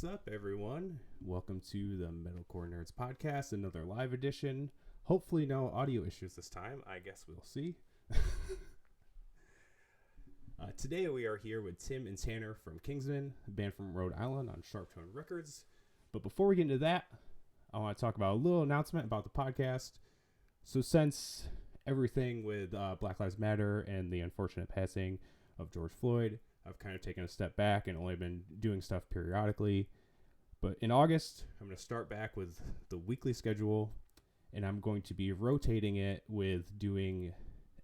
What's up, everyone? Welcome to the Metalcore Nerds podcast, another live edition. Hopefully no audio issues this time. I guess we'll see. Today we are here with Tim and Tanner from Kingsmen, a band from Rhode Island on Sharp Tone Records. But before we get into that, I want to talk about a little announcement about the podcast. So since everything with Black Lives Matter and the unfortunate passing of George Floyd, I've kind of taken a step back and only been doing stuff periodically. But in August, I'm going to start back with the weekly schedule, and I'm going to be rotating it with doing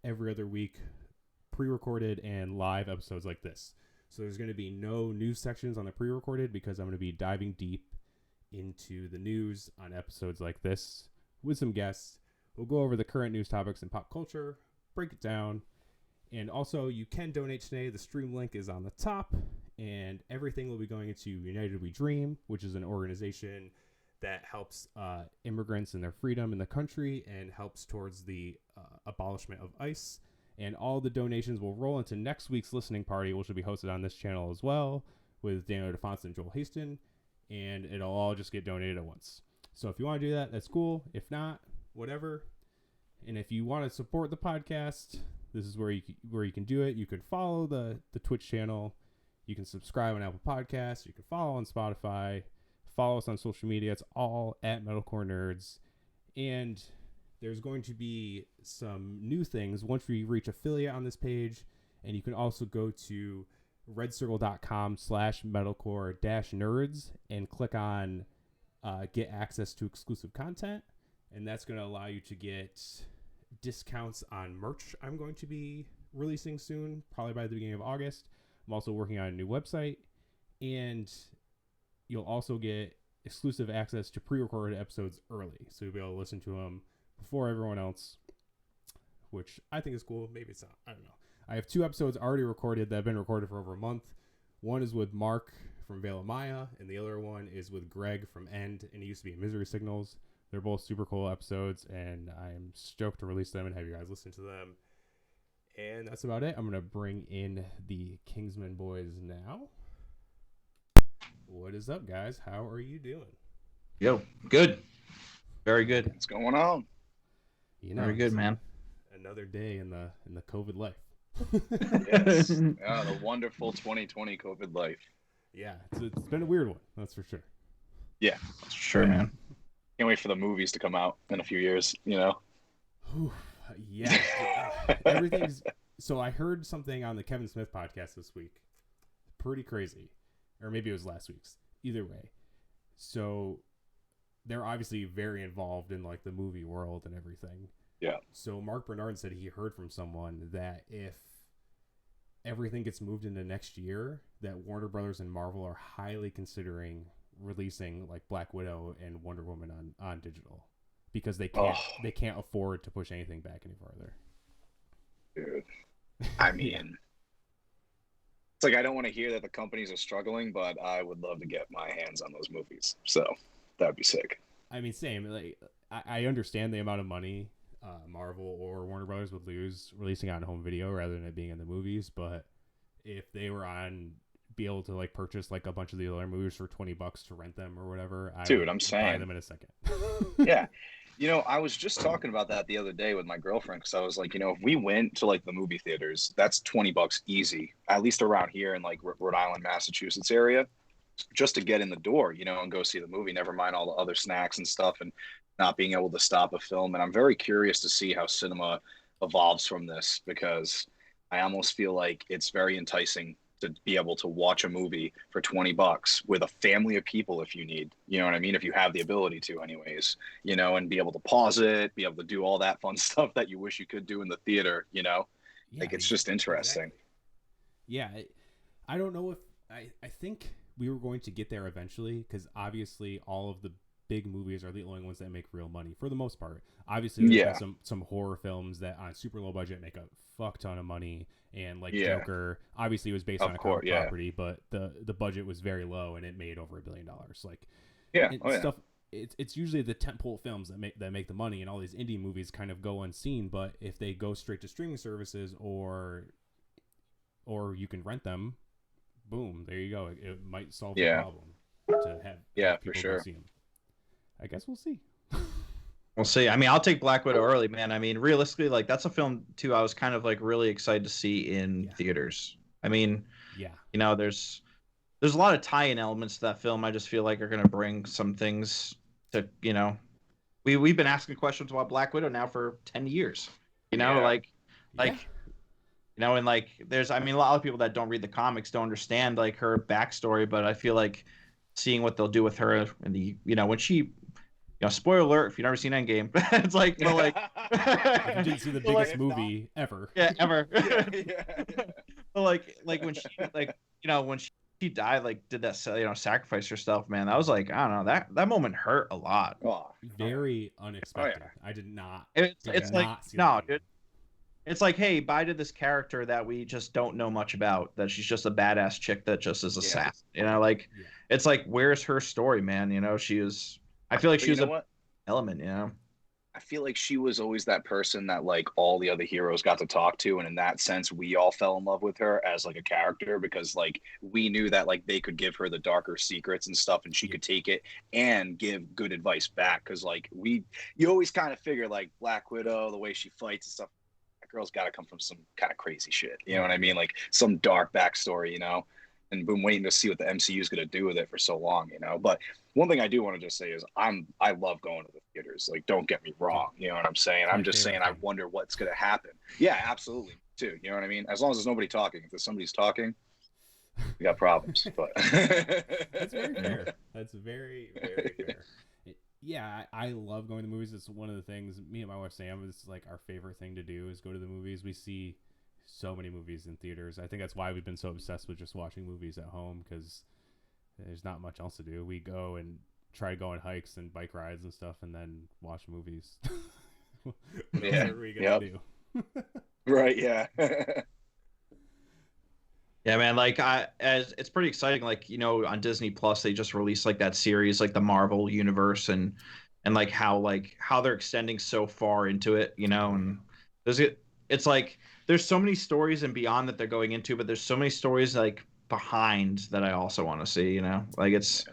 every other week pre-recorded and live episodes like this. So there's going to be no news sections on the pre-recorded because I'm going to be diving deep into the news on episodes like this with some guests. We'll go over the current news topics in pop culture, break it down. And also, you can donate today. The stream link is on the top, and everything will be going into United We Dream, which is an organization that helps immigrants and their freedom in the country and helps towards the abolishment of ICE. And all the donations will roll into next week's listening party, which will be hosted on this channel as well, with Daniel DeFonte and Joel Haston, and it'll all just get donated at once. So if you want to do that, that's cool. If not, whatever. And if you want to support the podcast, this is where you can do it. You can follow the Twitch channel. You can subscribe on Apple Podcasts. You can follow on Spotify. Follow us on social media. It's all at Metalcore Nerds. And there's going to be some new things once we reach affiliate on this page. And you can also go to redcircle.com/metalcore-nerds and click on get access to exclusive content. And that's going to allow you to get discounts on merch I'm going to be releasing soon, probably by the beginning of August. I'm also working on a new website, and you'll also get exclusive access to pre-recorded episodes early, so you'll be able to listen to them before everyone else, which I think is cool. Maybe it's not. I don't know. I have 2 episodes already recorded that have been recorded for over a month. One is with Mark from Veil of Maya, and the other one is with Greg from End, and he used to be in Misery Signals. They're both super cool episodes, and I'm stoked to release them and have you guys listen to them. And that's about it. I'm going to bring in the Kingsmen boys now. What is up, guys? How are you doing? Yo, good. Very good. What's going on? You know, very good, man. Another day in the COVID life. Yes. The wonderful 2020 COVID life. Yeah, it's been a weird one, that's for sure. Yeah, sure, man. Can't wait for the movies to come out in a few years, you know? Yeah. Everything's... So I heard something on the Kevin Smith podcast this week. Pretty crazy. Or maybe it was last week's. Either way. So they're obviously very involved in like the movie world and everything. Yeah. So Mark Bernard said he heard from someone that if everything gets moved into next year, that Warner Brothers and Marvel are highly considering releasing like Black Widow and Wonder Woman on digital because they can't afford to push anything back any farther. Dude, I mean, it's like I don't want to hear that the companies are struggling, but I would love to get my hands on those movies. So that'd be sick. I mean, same. Like I understand the amount of money Marvel or Warner Brothers would lose releasing on home video rather than it being in the movies, but if they were be able to like purchase like a bunch of the other movies for $20 to rent them or whatever, I'm saying buy them in a second. Yeah, you know, I was just talking about that the other day with my girlfriend because I was like, you know, if we went to like the movie theaters, that's $20 easy, at least around here in like Rhode Island, Massachusetts area, just to get in the door, you know, and go see the movie. Never mind all the other snacks and stuff and not being able to stop a film. And I'm very curious to see how cinema evolves from this because I almost feel like it's very enticing to be able to watch a movie for $20 with a family of people if you need, you know what I mean? If you have the ability to anyways, you know, and be able to pause it, be able to do all that fun stuff that you wish you could do in the theater, you know? Yeah, like, it's just interesting. Exactly. Yeah. I don't know if I think we were going to get there eventually because obviously all of the big movies are the only ones that make real money for the most part. Obviously, there's some horror films that on a super low budget make a fuck ton of money, and like Joker, obviously it was based on a comic property, but the budget was very low and it made over $1 billion. Like, stuff. It's usually the tentpole films that make the money, and all these indie movies kind of go unseen. But if they go straight to streaming services or you can rent them, boom, there you go. It might solve the problem. to have Yeah, people for sure. go see him. I guess we'll see. We'll see. I mean, I'll take Black Widow early, man. I mean, realistically, like that's a film too I was kind of like really excited to see in theaters. I mean, Yeah. you know, there's a lot of tie-in elements to that film. I just feel like are going to bring some things to, you know, we've been asking questions about Black Widow now for 10 years. You know, like you know, and like there's, I mean, a lot of people that don't read the comics don't understand like her backstory, but I feel like seeing what they'll do with her in the, you know, when she, you know, spoiler alert if you've never seen Endgame, it's like, but like, if you didn't see the biggest like, movie ever. Yeah, ever. yeah. But like when she, like, you know, when she died, like did that, you know, sacrifice herself, man, that was like, I don't know, that moment hurt a lot. Oh, Very unexpected. Oh, yeah. I did not. It's like, no, dude. It's like, hey, bye to this character that we just don't know much about. That she's just a badass chick that just is a sass. You know, like it's like, where's her story, man? You know, she is. I feel like she was an element. You know, I feel like she was always that person that like all the other heroes got to talk to, and in that sense, we all fell in love with her as like a character because like we knew that like they could give her the darker secrets and stuff, and she could take it and give good advice back. Because like you always kind of figure like Black Widow, the way she fights and stuff. Girl's got to come from some kind of crazy shit, you know what I mean? Like some dark backstory, you know, and been waiting to see what the MCU is going to do with it for so long, you know. But one thing I do want to just say is I love going to the theaters. Like, don't get me wrong, you know what I'm saying? I'm just saying I wonder what's going to happen. Yeah, absolutely, too. You know what I mean? As long as there's nobody talking. If there's somebody's talking, we got problems. But that's very fair. That's very, very fair. Yeah, I love going to movies. It's one of the things me and my wife Sam, it's like our favorite thing to do is go to the movies. We see so many movies in theaters. I think that's why we've been so obsessed with just watching movies at home because there's not much else to do. We go and try to go on hikes and bike rides and stuff and then watch movies. What else are we gonna do? Right, yeah. Yeah, man, like as it's pretty exciting. Like, you know, on Disney Plus, they just released like that series, like the Marvel universe, and like how they're extending so far into it, you know. And it's like there's so many stories and beyond that they're going into, but there's so many stories like behind that I also want to see, you know. Like it's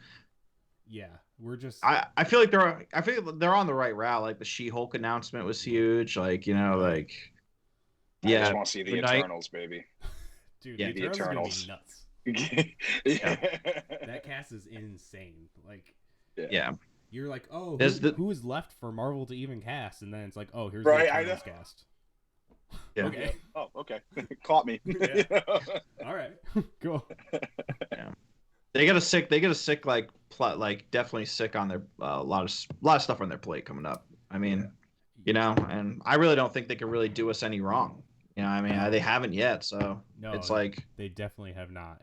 we're just I feel like they're on the right route. Like the She-Hulk announcement was huge, like, you know, like I just want to see the Eternals, baby. Dude, the Eternals. Nuts. That cast is insane. Like, you're like, oh, who is left for Marvel to even cast? And then it's like, oh, here's the Eternals cast. Yeah. Okay. Oh, okay. Caught me. All right. Cool. Yeah. They get a sick like plot, like definitely sick on their a lot of stuff on their plate coming up. I mean, you know, and I really don't think they can really do us any wrong. You know, I mean, they haven't yet, so it's like they definitely have not.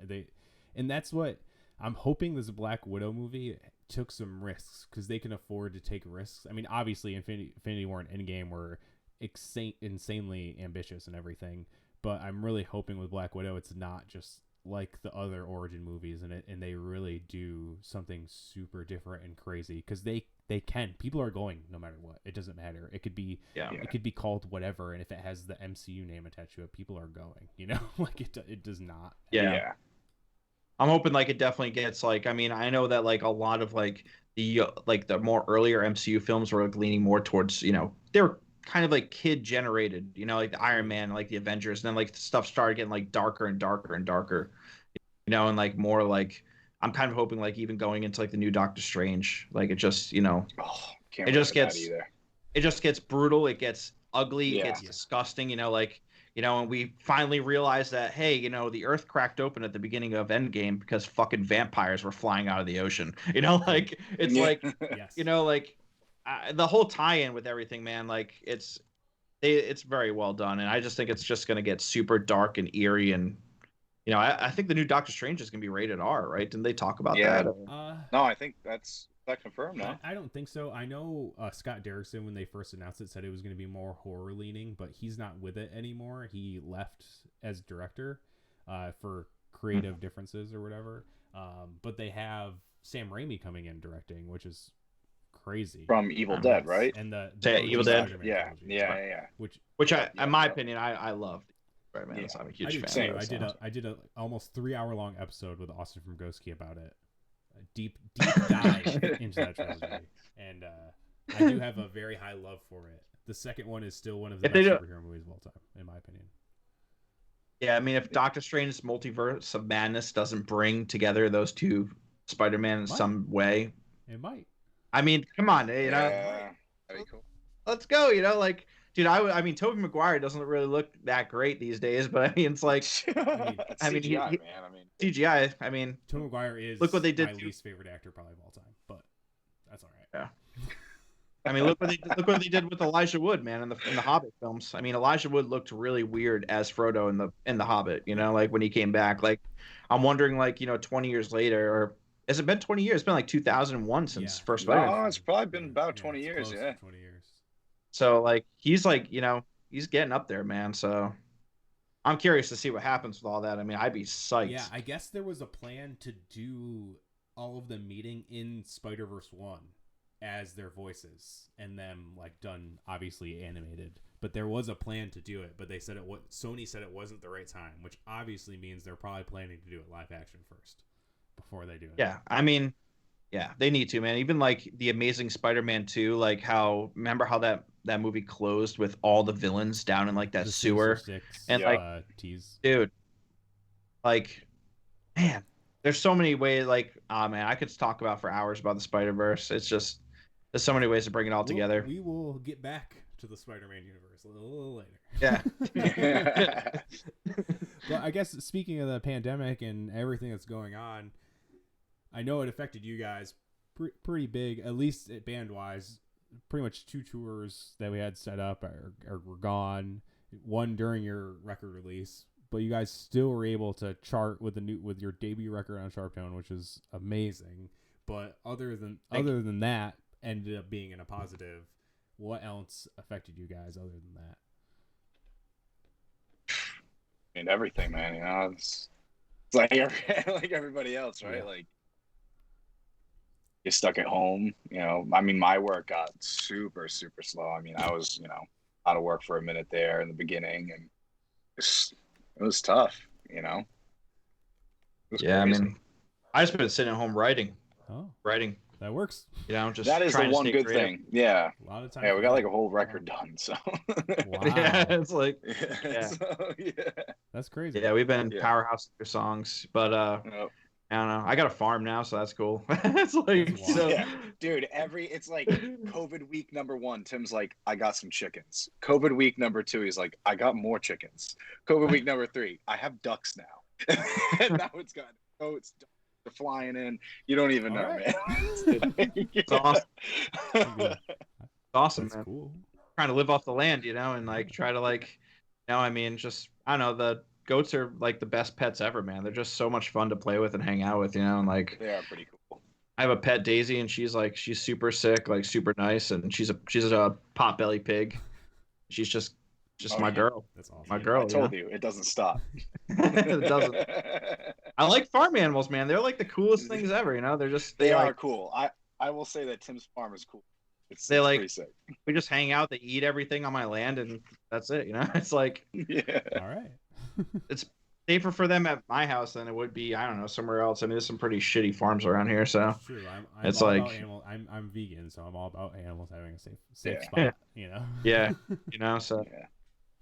And that's what I'm hoping. This Black Widow movie took some risks because they can afford to take risks. I mean, obviously, Infinity War and Endgame were insanely ambitious and everything, but I'm really hoping with Black Widow, it's not just like the other origin movies, and they really do something super different and crazy because they can. People are going no matter what. It doesn't matter. It could be it could be called whatever, and if it has the MCU name attached to it, people are going. You know, like it does not. Yeah. I'm hoping like it definitely gets like, I mean, I know that like a lot of like the more earlier MCU films were like leaning more towards, you know, they're kind of like kid generated, you know, like the Iron Man, like the Avengers, and then like the stuff started getting like darker and darker and darker, you know, and like more like I'm kind of hoping like even going into like the new Doctor Strange, like it just, you know, it just gets brutal, it gets ugly, it gets disgusting, you know, like, you know, and we finally realized that, hey, you know, the Earth cracked open at the beginning of Endgame because fucking vampires were flying out of the ocean, you know, like it's like, you know, like the whole tie-in with everything, man, like it's very well done, and I just think it's just gonna get super dark and eerie, and you know, I think the new Doctor Strange is gonna be rated R, right? Didn't they talk about that? No, I think that's confirmed now. I don't think so. I know Scott Derrickson, when they first announced it, said it was going to be more horror leaning, but he's not with it anymore. He left as director for creative differences or whatever. But they have Sam Raimi coming in directing, which is crazy. From Evil Dead, right? And the Evil Dead. Yeah. Which in my opinion, I loved. Right, man. I'm a huge fan. I did a almost 3 hour long episode with Austin from Ghostkey about it. I deep dive into that trilogy, and I do have a very high love for it. The second one is still one of the best superhero movies of all time, in my opinion. Yeah, I mean, if Doctor Strange's Multiverse of Madness doesn't bring together those two Spider-Man in some way, it might. I mean, come on, you know, that'd be cool. Let's go, you know, like, dude, I mean, Tobey Maguire doesn't really look that great these days, but I mean, it's like, I mean, CGI, man. I mean, CGI. I mean, Tobey Maguire is look what they did my least favorite actor probably of all time, but that's all right. Yeah. I mean, look what they did with Elijah Wood, man, in the Hobbit films. I mean, Elijah Wood looked really weird as Frodo in the Hobbit. You know, like when he came back. Like, I'm wondering, like, you know, 20 years later, or has it been 20 years? It's been like 2001 since first Spider-Man. No, it's probably been about 20 years. Yeah, 20 years. So like, he's like, you know, he's getting up there, man. So I'm curious to see what happens with all that. I mean, I'd be psyched. Yeah, I guess there was a plan to do all of them meeting in Spider-Verse 1. As their voices and them like done obviously animated, but there was a plan to do it, but they said Sony said it wasn't the right time, which obviously means they're probably planning to do it live action first before they do it. Yeah, I mean, yeah, they need to, man. Even like the Amazing Spider-Man 2, like remember how that movie closed with all the villains down in like that the sewer and like tease. Dude, like, man, there's so many ways. Like, man, I could talk about for hours about the Spider-Verse. It's just there's so many ways to bring it all together. We will get back to the Spider-Man universe a little later. Yeah. Well, I guess speaking of the pandemic and everything that's going on, I know it affected you guys pretty big, at least band-wise. Pretty much 2 tours that we had set up were gone. One during your record release, but you guys still were able to chart with your debut record on Sharptone, which is amazing. But other than that, ended up being in a positive. What else affected you guys other than that? I mean, everything, man. You know, it's like like everybody else, right? Yeah. Like you're stuck at home. You know, I mean, my work got super, super slow. I mean, I was, you know, out of work for a minute there in the beginning, and it was tough. You know. Yeah, crazy. I mean, I just been sitting at home writing. That works. You know, just that is the one good thing. Yeah. A lot of times. Yeah, we got like a whole record done. So. Wow. Yeah, it's like. Yeah. So, yeah. That's crazy. Yeah, we've been powerhouse songs, but I don't know. I got a farm now, so that's cool. It's like, yeah, dude. It's like COVID week number 1. Tim's like, I got some chickens. COVID week number 2, he's like, I got more chickens. COVID week number 3, I have ducks now. And now it's got goats. They're flying in. You don't even know, man. It's awesome. Awesome, That's man. Cool. Trying to live off the land, you know, and like try to like, you know, I mean, just I don't know. The goats are like the best pets ever, man. They're just so much fun to play with and hang out with, you know, and like they are pretty cool. I have a pet, Daisy, and she's super sick, like super nice, and she's a pot-belly pig. She's just my girl. That's awesome. My girl. I told you, it doesn't stop. It doesn't. I like farm animals, man. They're like the coolest things ever. You know, they are like, cool. I will say that Tim's farm is cool. It's like pretty sick. We just hang out. They eat everything on my land, and that's it. You know, it's like All right. It's safer for them at my house than it would be, I don't know, somewhere else. I mean, there's some pretty shitty farms around here, so true. I'm it's all like about animal. I'm vegan, so I'm all about animals having a safe Yeah. spot. You know. yeah, you know, so. Yeah.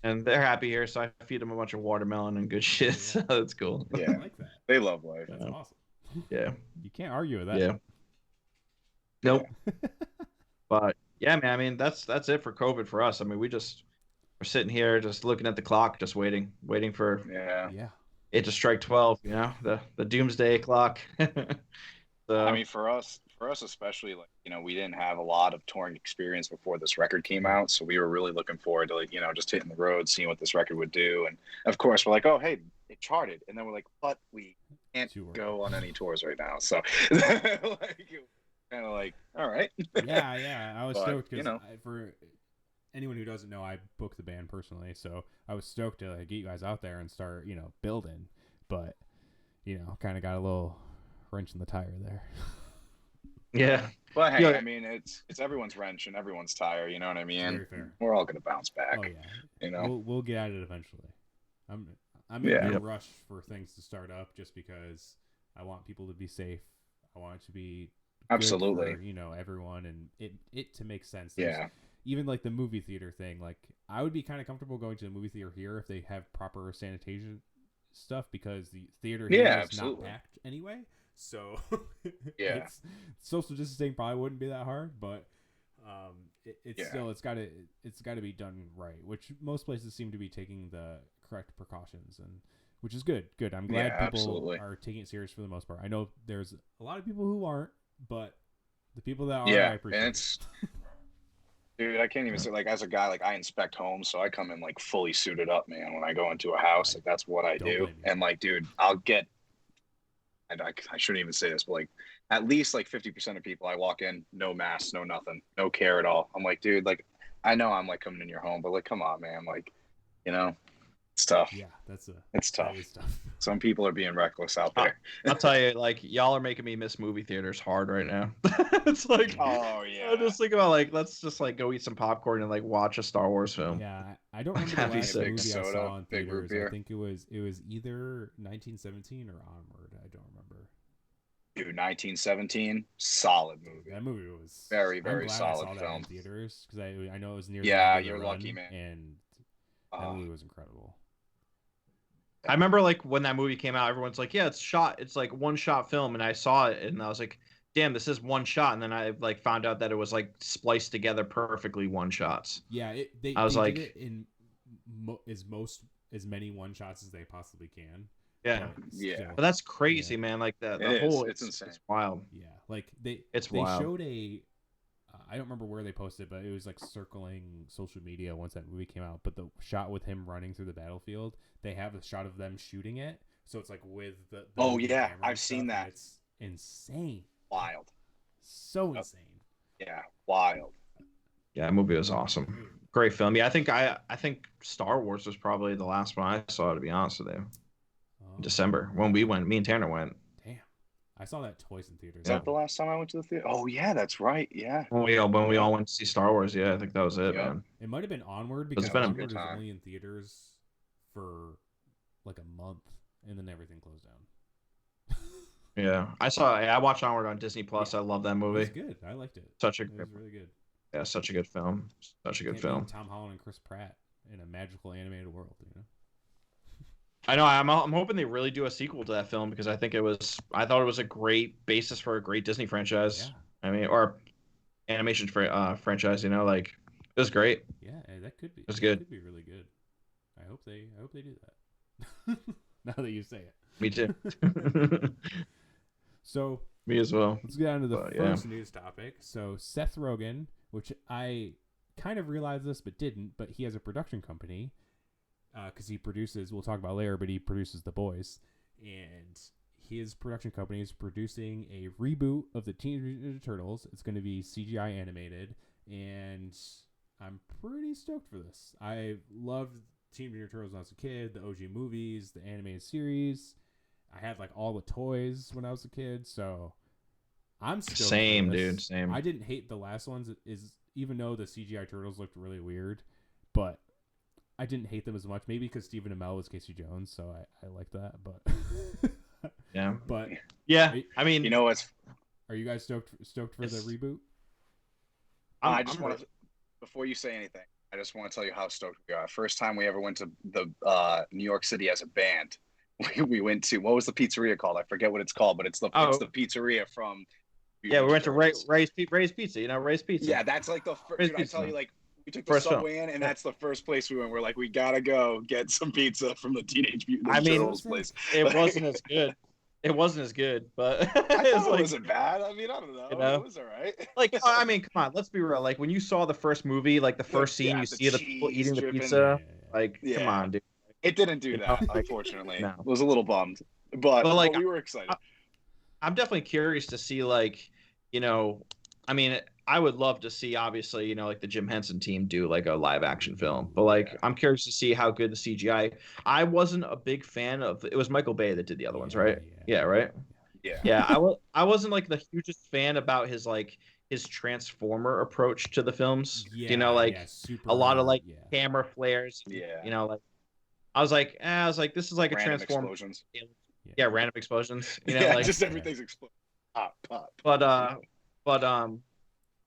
And they're happy here, so I feed them a bunch of watermelon and good shit. So that's cool. Yeah, I like that. they love life. That's awesome. Yeah. You can't argue with that. Yeah. Nope. But yeah, man. I mean, that's it for COVID for us. I mean, we're sitting here, just looking at the clock, just waiting for it to strike 12. You know, the doomsday clock. So, I mean, for us especially, like, you know, we didn't have a lot of touring experience before this record came out, so we were really looking forward to, like, you know, just hitting the road, seeing what this record would do. And of course we're like, oh hey, it charted, and then we're like, but we can't go on any tours right now, so like, kind of like, all right. Yeah, I was stoked because, you know, for anyone who doesn't know, I booked the band personally, so I was stoked to like get you guys out there and start, you know, building, but you know, kind of got a little wrench in the tire there. Yeah. But hey, I mean, it's everyone's wrench and everyone's tire, you know what I mean? Very fair. We're all gonna bounce back. Oh yeah. You know, we'll get at it eventually. I'm in no rush for things to start up just because I want people to be safe. I want it to be Absolutely. good for, everyone, and it to make sense. Yeah. Even like the movie theater thing, like I would be kind of comfortable going to the movie theater here if they have proper sanitation stuff, because the theater here is not packed anyway. So it's social distancing probably wouldn't be that hard, but still it's got to be done right, which most places seem to be taking the correct precautions, and which is good. I'm glad people are taking it serious for the most part. I know there's a lot of people who aren't, but the people that are, I appreciate it. Dude, I can't even say, like, as a guy, like, I inspect homes, so I come in like fully suited up, man. When I go into a house, like, that's what I do. And like, dude, I'll get, I shouldn't even say this, but like, at least like 50% of people I walk in, no mask, no nothing, no care at all. I'm like, dude, like, I know I'm like coming in your home, but like, come on, man, like, it's tough. Yeah, it's tough. That is tough. Some people are being reckless out there. I'll tell you, like, y'all are making me miss movie theaters hard right now. It's like, oh yeah, I just think about like, let's just like go eat some popcorn and like watch a Star Wars film. Yeah, I don't remember the last movie I saw in theaters. I think it was either 1917 or Onward. I don't remember. Dude, 1917, solid movie. That movie was very, very solid I saw film. That in theaters, because I know it was near. Yeah, you're lucky, man. And that movie was incredible. I remember like when that movie came out, everyone's like, yeah, it's like one shot film, and I saw it and I was like, damn, this is one shot, and then I like found out that it was like spliced together perfectly one shots. Yeah, they like, did it in as many one shots as they possibly can. Yeah, but but that's crazy, man. Like the whole, it's insane. It's wild. Yeah, like they wild. showed a. I don't remember where they posted, but it was like circling social media once that movie came out. But the shot with him running through the battlefield, they have a shot of them shooting it. So it's like with the oh yeah, I've seen that. It's insane. Wild. So insane. Yeah, wild. Yeah, that movie was awesome. Great film. Yeah, I think Star Wars was probably the last one I saw, to be honest with you. In December when we went, me and Tanner went. I saw that twice in theaters. Is that the last time I went to the theater? Oh yeah, that's right. Yeah. When we all went to see Star Wars, yeah, I think that was it, man. It might have been Onward, because Onward was only in theaters for like a month, and then everything closed down. Yeah, I watched Onward on Disney Plus. I love that movie. It was good. I liked it. It was really good. Yeah, such a good film. Such a good film. Tom Holland and Chris Pratt in a magical animated world, I know. I'm hoping they really do a sequel to that film, because I thought it was a great basis for a great Disney franchise. Yeah. I mean, or animation franchise. Like it was great. Yeah, that could be. It was good. Could be really good. I hope they do that. Now that you say it. Me too. So me as well. Let's get on to the first news topic. So Seth Rogen, which I kind of realized this but didn't, but he has a production company. Because he produces, we'll talk about later, but he produces The Boys, and his production company is producing a reboot of the Teenage Mutant Ninja Turtles. It's going to be CGI animated, and I'm pretty stoked for this. I loved Teenage Mutant Ninja Turtles when I was a kid, the OG movies, the animated series. I had like all the toys when I was a kid, so I'm stoked. Same, dude. Same. I didn't hate the last ones, even though the CGI turtles looked really weird, but I didn't hate them as much. Maybe because Stephen Amell was Casey Jones, so I like that. But yeah, but yeah, I mean, what's? Are you guys stoked for the reboot? I just want to, before you say anything, I just want to tell you how stoked we are. First time we ever went to the New York City as a band, we went to, what was the pizzeria called? I forget what it's called, but it's the pizzeria from. Yeah, we went to Ray's Pizza. Ray's Pizza. Yeah, that's like the first. I tell you, like. We took the subway in, and that's the first place we went. We're like, we gotta go get some pizza from the Teenage Mutant Ninja Turtles place. It wasn't as good. It wasn't as good, but it wasn't bad. I mean, I don't know. It was all right. Like, I mean, come on, let's be real. Like, when you saw the first movie, like the first scene, you see the people eating the pizza. Like, come on, dude. It didn't do that, unfortunately. No. I was a little bummed, but like, we were excited. I'm definitely curious to see, like, I mean, I would love to see, obviously, like the Jim Henson team do like a live action film, but like, I'm curious to see how good the CGI. I wasn't a big fan of. It was Michael Bay that did the other ones, right? Yeah, right. Yeah. I wasn't like the hugest fan about his Transformer approach to the films. Yeah, a lot of like camera flares. Yeah. Like I was like, this is like random a Transformer. Explosions. Yeah, random explosions. Like just everything's exploding. Pop. But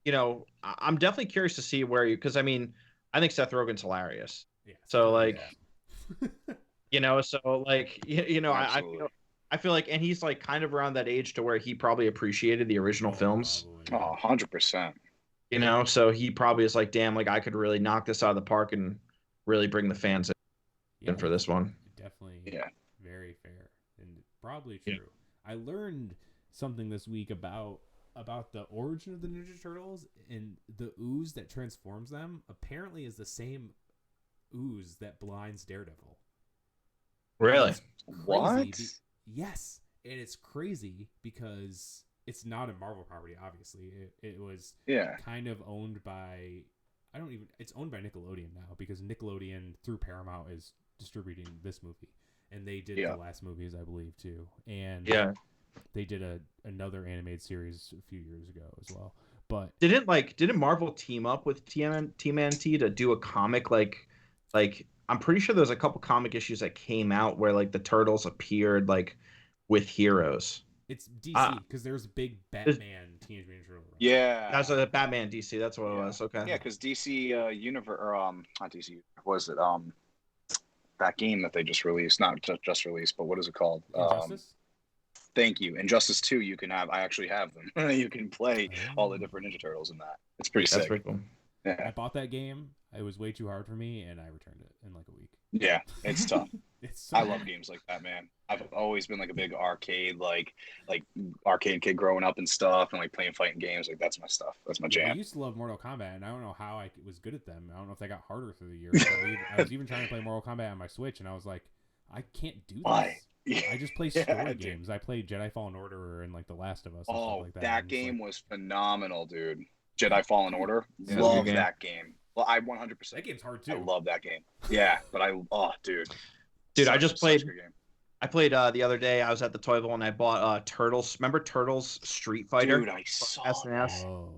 you know, I'm definitely curious to see where you, because I mean, I think Seth Rogen's hilarious. Yeah. So like, Yeah. you know, so like, you know, Absolutely. I feel like, and he's like kind of around that age to where he probably appreciated the original films. Probably, Oh, 100%. You know, so he probably is like, damn, like I could really knock this out of the park and really bring the fans in for this one. Definitely. Yeah. Very fair and probably Yeah. true. I learned something this week about the origin of the Ninja Turtles, and the ooze that transforms them apparently is the same ooze that blinds Daredevil. Really? What? Yes, and it's crazy because it's not a Marvel property. Obviously, it was kind of owned by it's owned by Nickelodeon now, because Nickelodeon through Paramount is distributing this movie, and they did the last movies, I believe, too. And they did another animated series a few years ago as well. But didn't Marvel team up with TMNT to do a comic like I'm pretty sure there's a couple comic issues that came out where like the turtles appeared like with heroes. It's DC because there's a big Batman Teenage Mutant Turtle run. Yeah. That's a Batman DC. That's what it was. Okay. Yeah, because DC Universe or not DC. Was it that game that they just released? Not just released, but what is it called? Injustice? Thank you. Injustice 2, you can have. I actually have them. You can play all the different Ninja Turtles in that. It's pretty sick. That's pretty cool. Yeah. I bought that game. It was way too hard for me, and I returned it in like a week. Yeah, it's tough. I love hard. games like that, man. I've always been like a big arcade, like arcade kid growing up and stuff, and like playing fighting games. Like that's my stuff. That's my jam. I used to love Mortal Kombat, and I don't know how I was good at them. I don't know if they got harder through the years. I was even trying to play Mortal Kombat on my Switch, and I was like, I can't do this. Why? I just play story games. I played Jedi Fallen Order and like The Last of Us. And stuff like that. That game was phenomenal, dude. Jedi Fallen Order. Love that game. Well, I 100%. That game's hard too. I love that game. Yeah, but dude, I just played. I played the other day. I was at the Toyville and I bought Turtles. Remember Turtles Street Fighter? Dude, I saw SNES. Oh.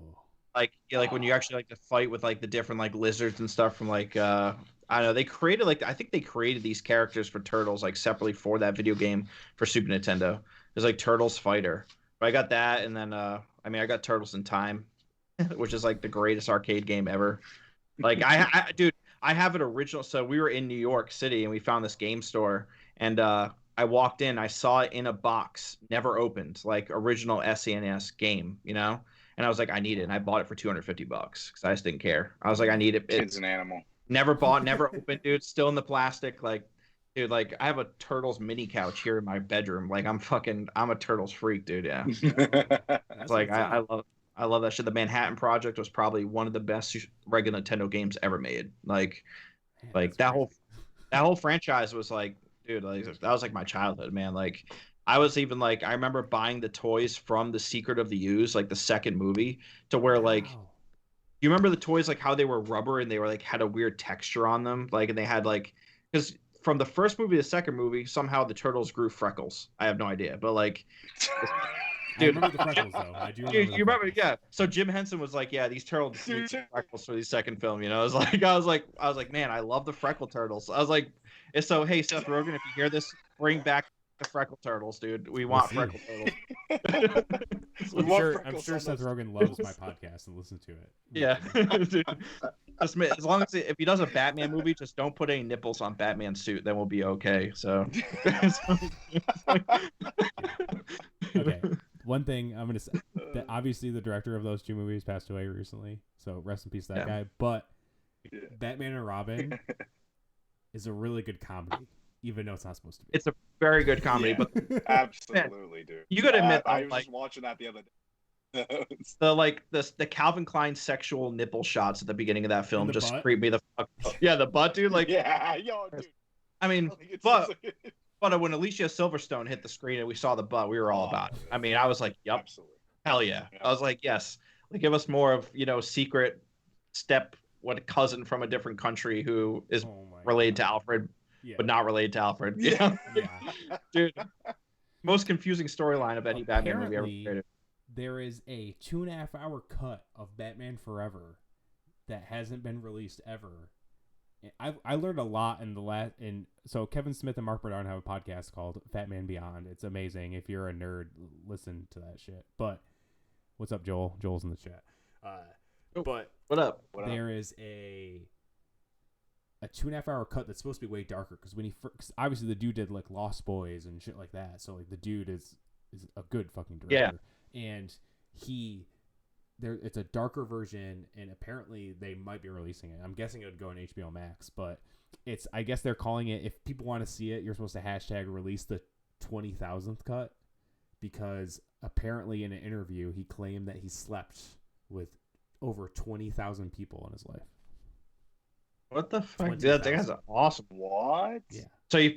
Like when you actually like to fight with like the different like lizards and stuff from like I don't know. They created I think they created these characters for Turtles like separately for that video game for Super Nintendo. There's like Turtles Fighter. But I got that, and then I got Turtles in Time, which is like the greatest arcade game ever. Like dude, I have it original. So we were in New York City and we found this game store, and I walked in, I saw it in a box, never opened, like original SNES game, you know? And I was like, I need it. And I bought it for $250 because I just didn't care. I was like, I need it. Kid's an animal. Never bought, never opened, dude. Still in the plastic. Like, dude, like I have a Turtles mini couch here in my bedroom. Like I'm a Turtles freak, dude. Yeah. It's like I love that shit. The Manhattan Project was probably one of the best regular Nintendo games ever made. Like that whole franchise was like, dude, like that was like my childhood, man. Like I was even like, I remember buying the toys from The Secret of the Ooze, like the second movie, to where like, you remember the toys, like how they were rubber and they were like had a weird texture on them, like, and they had like, because from the first movie to the second movie, somehow the turtles grew freckles. I have no idea, but like, dude, I remember the freckles though. I do. You remember, yeah. So Jim Henson was like, yeah, these turtles need some freckles for the second film. You know, I was like, man, I love the freckle turtles. I was like, and so hey, Seth Rogen, if you hear this, bring back the freckle turtles, dude. We want freckle turtles. I'm sure Seth Rogen loves my podcast and listens to it. Yeah, dude. Just, as long as if he does a Batman movie, just don't put any nipples on Batman's suit, then we'll be okay. So. Okay. One thing I'm gonna say that obviously the director of those two movies passed away recently, so rest in peace to that guy. But Batman and Robin is a really good comedy, even though it's not supposed to be. It's a very good comedy, but absolutely, dude. You gotta admit, I was just watching that the other day. the Calvin Klein sexual nipple shots at the beginning of that film just creep me the fuck. Yeah, the butt, dude. Like, yeah, yo, dude. I mean, but when Alicia Silverstone hit the screen and we saw the butt, we were all about it. I mean, I was like, yep, absolutely, hell yeah. I was like, yes, like, give us more of, secret cousin from a different country who is related to Alfred, but not related to Alfred. Yeah. Dude, most confusing storyline of any Batman movie ever created. There is a 2.5 hour cut of Batman Forever that hasn't been released ever, I learned a lot in the last. And so Kevin Smith and Mark Bernard have a podcast called Fat Man Beyond. It's amazing. If you're a nerd, listen to that shit. But what's up, Joel? Joel's in the chat. But What up? there is a 2.5 hour cut that's supposed to be way darker because when cause obviously the dude did like Lost Boys and shit like that. So like the dude is a good fucking director. Yeah. And it's a darker version, and apparently they might be releasing it. I'm guessing it would go on HBO Max, but I guess they're calling it, if people want to see it, you're supposed to hashtag release the 20,000th cut, because apparently in an interview he claimed that he slept with over 20,000 people in his life. What the fuck? That guy's awesome. What? Yeah. So,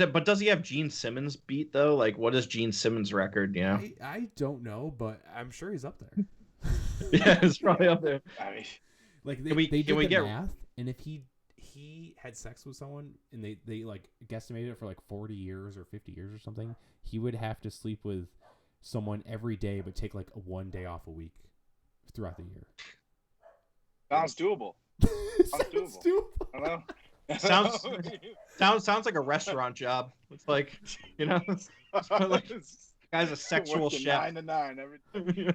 but does he have Gene Simmons beat though? Like, what is Gene Simmons' record? You know, I don't know, but I'm sure he's up there. Yeah, it's probably up there. I mean, like they did the math, and if he had sex with someone and they like guesstimated it for like 40 years or 50 years or something, he would have to sleep with someone every day, but take like one day off a week throughout the year. sounds doable. Sounds doable. I don't know. Sounds like a restaurant job. It's like, you know, like, guy's a sexual Working chef. 9 to 9 every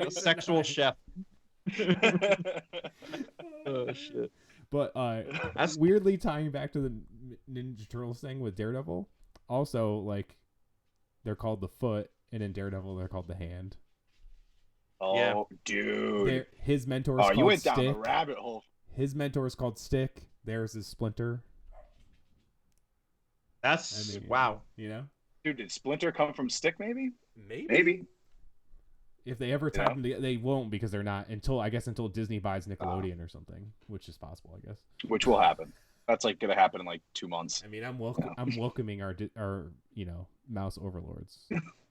A sexual chef. Oh shit. But That's weirdly tying back to the Ninja Turtles thing with Daredevil. Also, like, they're called the foot, and in Daredevil they're called the hand. Oh, Yeah. dude. His mentor is called you went down Stick. the rabbit hole. His mentor is called Stick. Theirs is Splinter. That's I mean, wow. You know? Dude, did Splinter come from Stick, maybe? Maybe. If they ever tie Yeah. them together, they won't, because they're not until Disney buys Nickelodeon or something, which is possible, I guess. Which will happen. That's like gonna happen in like 2 months. I mean, I'm welcoming our mouse overlords.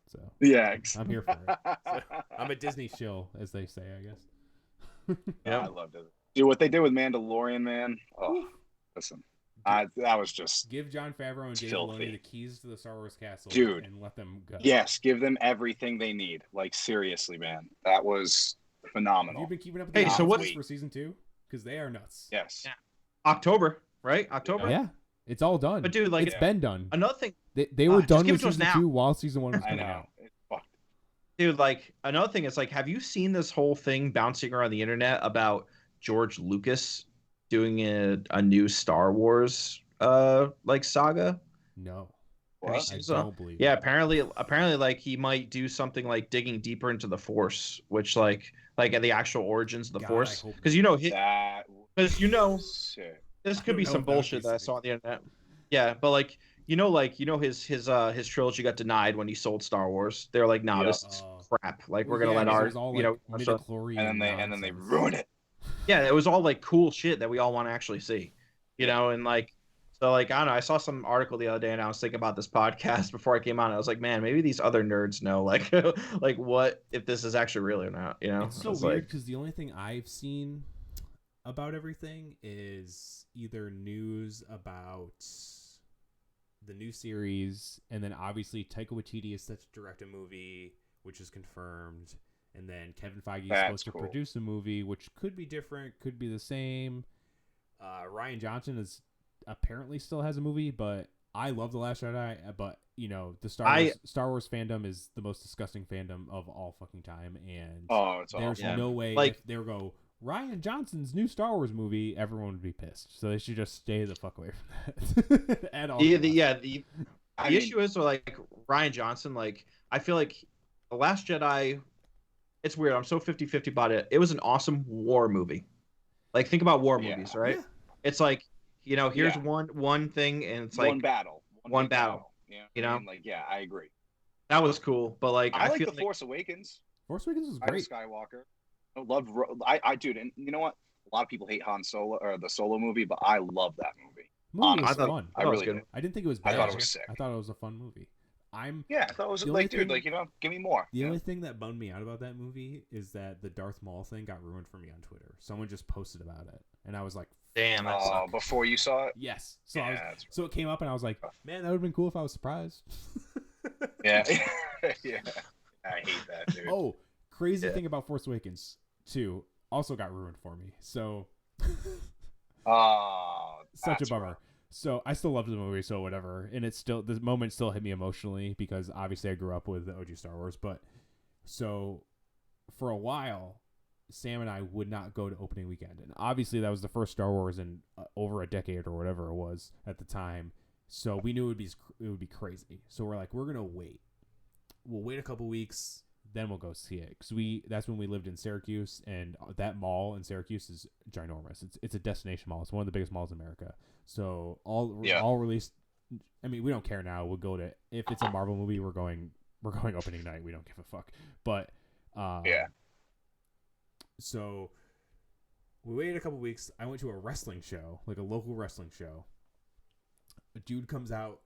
So Yeah, I'm here for it. So, I'm a Disney shill, as they say, I guess. Yeah, I loved it. Dude, what they did with Mandalorian, man. Oh, listen, that was just Give Jon Favreau and Dave filthy. Filoni the keys to the Star Wars castle, Dude. and let them go. yes. Give them everything they need. Like seriously, man, that was Have phenomenal. you been keeping up with Hey, the so announcements what's- for season 2? Because they are nuts. Yes. Yeah. October, right? October. Yeah, it's all done. But dude, like, it's been done. Another thing, They were just done give with it to us season now. 2 while season 1 was I coming know. out. It's fucked. dude. Like, another thing is, like, have you seen this whole thing bouncing around the internet about George Lucas doing a new Star Wars like saga? No, What? I So- don't believe. Yeah, it. apparently, like, he might do something like digging deeper into the Force, which like the actual origins of the God, Force, I hope because That because shit. this I could don't be know some if that would bullshit be that I sick. saw on the internet. Yeah, but like his trilogy got denied when he sold Star Wars. They're like, nah, Yep. this is crap. Like, we're gonna Yeah, let 'cause it our was all, you know like, so- midichlorian And then they nonsense. ruin it. yeah, it was all like cool shit that we all want to actually see, you know, and like. So, like, I don't know. I saw some article the other day, and I was thinking about this podcast before I came on. I was like, man, maybe these other nerds know, like, like what if this is actually real or not? You know, It's so It's weird like, because the only thing I've seen about everything is either news about the new series, and then obviously Taika Waititi is set to direct a movie, which is confirmed, and then Kevin Feige is That's supposed to cool. produce a movie, which could be different, could be the same. Ryan Johnson apparently still has a movie, but I love The Last Jedi, but you know, the Star Wars fandom is the most disgusting fandom of all fucking time, and Oh, it's there's awful. no way, Like- if they go Ryan Johnson's new Star Wars movie, everyone would be pissed. So they should just stay the fuck away from that at all. the I mean, issue is, like, Ryan Johnson, like, I feel like The Last Jedi, it's weird. I'm so 50-50 about it. It was an awesome war movie. Like, think about war Yeah. movies, right? Yeah. It's like, you know, here's Yeah. one thing, and it's one like battle. one big battle. Yeah. You know? I mean, like, yeah, I agree. that was cool, but like I like feel The Force Awakens. Force Awakens was I like great. Skywalker. I dude, and you know what? A lot of people hate Han Solo or the Solo movie, but I love that movie. Movie was I thought- fun. I that was really good. did. I didn't think it was I bad. thought it was sick. I thought it was a fun movie. Yeah, I thought it was The only like, dude, thing- like, you know, give me more. The you only know? thing that bummed me out about that movie is that the Darth Maul thing got ruined for me on Twitter. Someone just posted about it, and I was like, Damn, that Oh, sucked. before you saw it. yes. So Yeah, so it came up, and I was like, man, that would have been cool if I was surprised. yeah, yeah. I hate that, dude. Oh, crazy Yeah. thing about Force Awakens 2 also got ruined for me. So Oh, Such a that's bummer. rough. So I still loved the movie, so whatever. And it's still, the moment still hit me emotionally because obviously I grew up with the OG Star Wars. But so for a while, Sam and I would not go to opening weekend, and obviously that was the first Star Wars in over a decade or whatever it was at the time. So we knew it would be crazy. So we're like, we're gonna wait. We'll wait a couple weeks, then we'll go see it. Cause that's when we lived in Syracuse, and that mall in Syracuse is ginormous. It's a destination mall. It's one of the biggest malls in America. So all released. I mean, we don't care now. We'll go to, if it's a Marvel movie, we're going opening night. We don't give a fuck. But Yeah. So we waited a couple weeks. I went to a wrestling show, like a local wrestling show. A dude comes out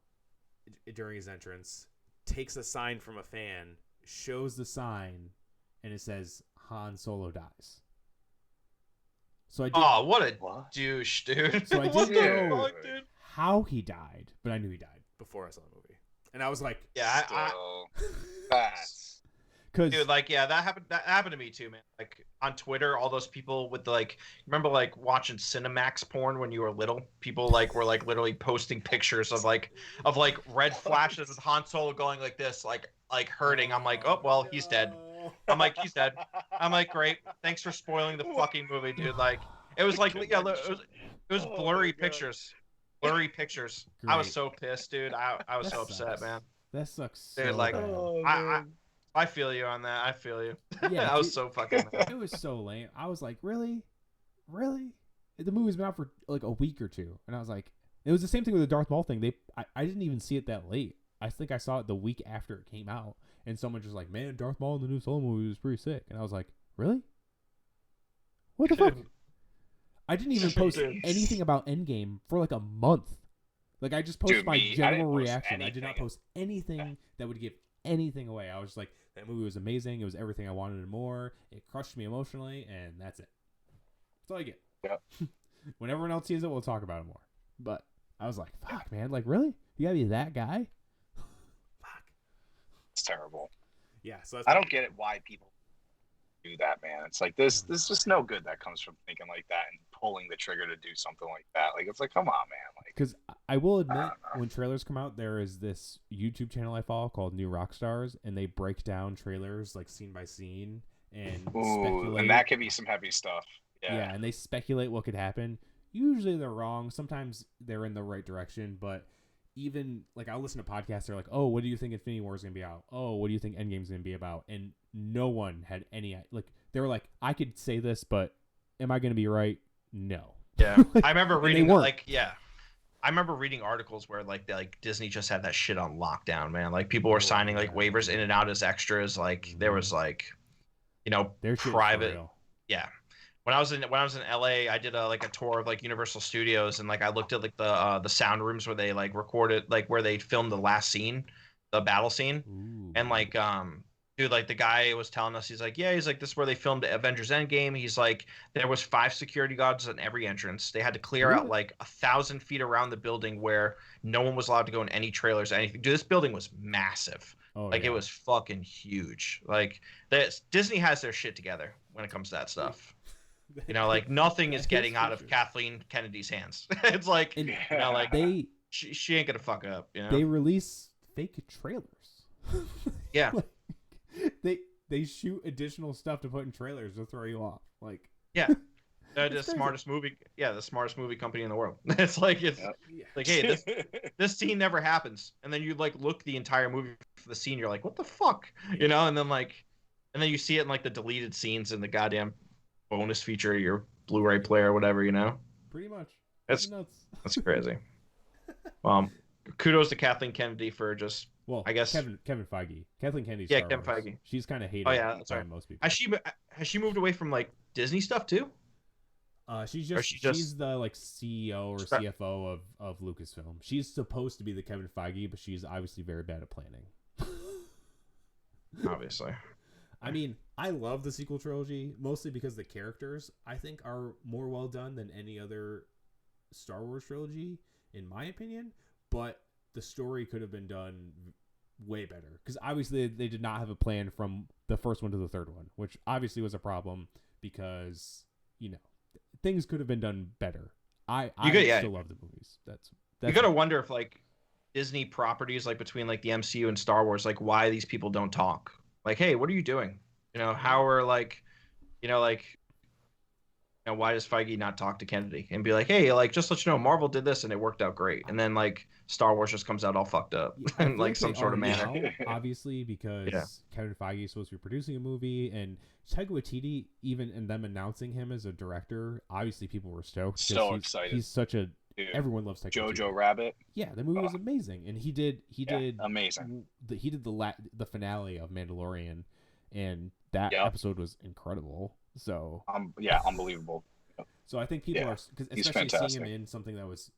during his entrance, takes a sign from a fan, shows the sign, and it says Han Solo dies. So I did, what a douche, dude. So I What didn't the know fuck, dude? how he died, but I knew he died before I saw the movie. And I was like, Yeah, That's because dude, like, yeah, that happened to me too, man. Like on Twitter, all those people with the, like, remember like watching Cinemax porn when you were little? People like were like literally posting pictures of red flashes with Han Solo going like this, like hurting. I'm like, oh well, he's dead. I'm like, he's dead. I'm like, great. Thanks for spoiling the fucking movie, dude. Like, it was like, yeah, it was blurry pictures. Blurry pictures. Great. I was so pissed, dude. I was That so upset, sucks. man. That sucks. Dude, So like, bad. I feel you on that. I feel you. Yeah, I was dude. so fucking mad. It was so lame. I was like, really? The movie's been out for like a week or two, and I was like, it was the same thing with the Darth Maul thing. I didn't even see it that late. I think I saw it the week after it came out, and someone just like, man, Darth Maul in the new Solo movie was pretty sick, and I was like, really? What the fuck? I didn't even post anything about Endgame for like a month. Like, I just posted my general reaction. I did not post anything that would give anything away. I was just like, that movie was amazing. It was everything I wanted and more. It crushed me emotionally, and that's it. That's all I get. Yep. When everyone else sees it, we'll talk about it more. But I was like, fuck, man. Like, really? You gotta be that guy? Fuck. It's terrible. Yeah, so that's I don't get it why people do that, man. It's like there's just no good that comes from thinking like that and pulling the trigger to do something like that. Like, it's like, come on, man. Like, because I will admit, when trailers come out, there is this YouTube channel I follow called New Rockstars, and they break down trailers like scene by scene and speculate. And that could be some heavy stuff. Yeah, and they speculate what could happen. Usually they're wrong. Sometimes they're in the right direction, but even like I'll listen to podcasts. They're like, "Oh, what do you think Infinity War is gonna be about? Oh, what do you think Endgame's gonna be about?" And no one had any like. They were like, "I could say this, but am I gonna be right? No." Yeah, I remember reading I remember reading articles where like Disney just had that shit on lockdown, man. Like people were signing like waivers in and out as extras. Like there was like, private. Yeah. When I was in LA, I did a tour of like Universal Studios, and like I looked at like the sound rooms where they like recorded, like where they filmed the last scene, the battle scene. Ooh. And like dude, like the guy was telling us, he's like, yeah, he's like, this is where they filmed Avengers Endgame. He's like, there was 5 security guards on every entrance. They had to clear out like 1,000 feet around the building where no one was allowed to go in any trailers or anything. Dude, this building was massive. It was fucking huge. Like Disney has their shit together when it comes to that stuff. Like nothing is getting out of Kathleen Kennedy's hands. It's like, like she ain't gonna fuck up. They release fake trailers. Yeah. They shoot additional stuff to put in trailers to throw you off. Like, yeah, they're the smartest movie. Yeah, the smartest movie company in the world. It's like like, hey, this scene never happens, and then you like look the entire movie for the scene. You're like, what the fuck, and then you see it in like the deleted scenes in the goddamn bonus feature of your Blu-ray player or whatever. Pretty much. That's nuts. That's crazy. Kudos to Kathleen Kennedy for just. Well, I guess Kevin Feige. Kathleen Kennedy's Yeah, Star Kevin Wars. Feige. She's kind of hated by most people. Has she moved away from like Disney stuff too? She's the like CEO or CFO of Lucasfilm. She's supposed to be the Kevin Feige, but she's obviously very bad at planning. Obviously. I mean, I love the sequel trilogy mostly because the characters I think are more well done than any other Star Wars trilogy, in my opinion. But the story could have been done way better because obviously they did not have a plan from the first one to the third one, which obviously was a problem because things could have been done better. I still love the movies. That's you gotta wonder if like Disney properties like between like the MCU and Star Wars, like why these people don't talk. Like, hey, what are you doing? You know, how are like, you know, like, you know, why does Feige not talk to Kennedy and be like, hey, like, just let you know, Marvel did this and it worked out great, and then like Star Wars just comes out all fucked up in like some sort of manner. Now, obviously, because Kevin Feige is supposed to be producing a movie, and Taika Waititi, even in them announcing him as a director, obviously people were stoked. So excited. He's such a Dude, everyone loves Taika Jojo Waititi. Rabbit. Yeah, the movie was amazing, and he did amazing. He did the finale of Mandalorian, and that episode was incredible. So unbelievable. So I think people are, because especially seeing him in something that was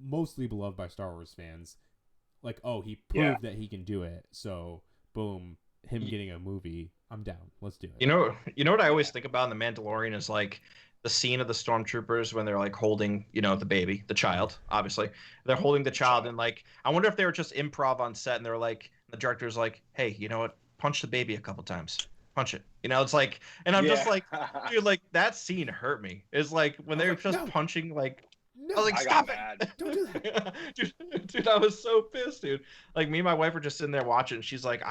mostly beloved by Star Wars fans, like, oh, he proved that he can do it. So boom, him getting a movie, I'm down. Let's do it. You know what I always think about in The Mandalorian is like the scene of the stormtroopers when they're like holding, you know, the child, obviously. They're holding the child, and like, I wonder if they were just improv on set and they're like, the director's like, hey, you know what? Punch the baby a couple times. Punch it. You know, it's like, and I'm just like, dude, like that scene hurt me. It's like when they were just punching, like, I was like, stop it. Don't do that. dude, I was so pissed, dude. Like me and my wife were just sitting there watching. She's like,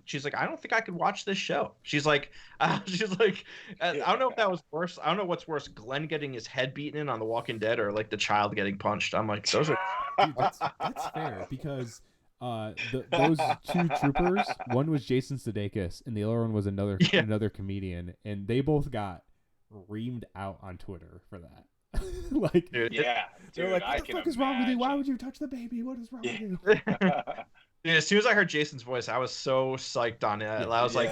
she's like, I don't think I could watch this show. She's like, I don't know if that was worse. I don't know what's worse, Glenn getting his head beaten in on The Walking Dead, or like the child getting punched. I'm like, those are. Dude, that's fair, because those two troopers, one was Jason Sudeikis and the other one was another comedian, and they both got reamed out on Twitter for that. Like, dude, they're like, what the fuck is wrong with you? Why would you touch the baby? What is wrong with you? Dude, as soon as I heard Jason's voice, I was so psyched on it. I was like,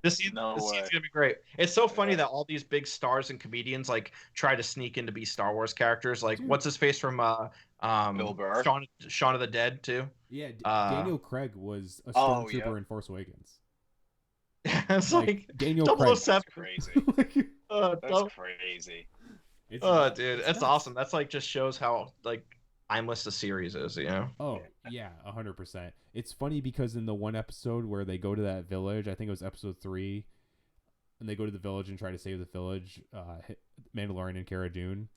this season's gonna be great. It's so funny that all these big stars and comedians like try to sneak in to be Star Wars characters. Like, what's his face from Bill Burr, Shaun of the Dead too. Yeah, Daniel Craig was a stormtrooper in Force Awakens. It's like Daniel Craig. That's crazy. That's crazy. Dude, that's awesome. That's like just shows how like timeless the series is, you know? Oh yeah, 100%. It's funny because in the one episode where they go to that village, I think it was episode 3, and they go to the village and try to save the village, Mandalorian and Cara Dune.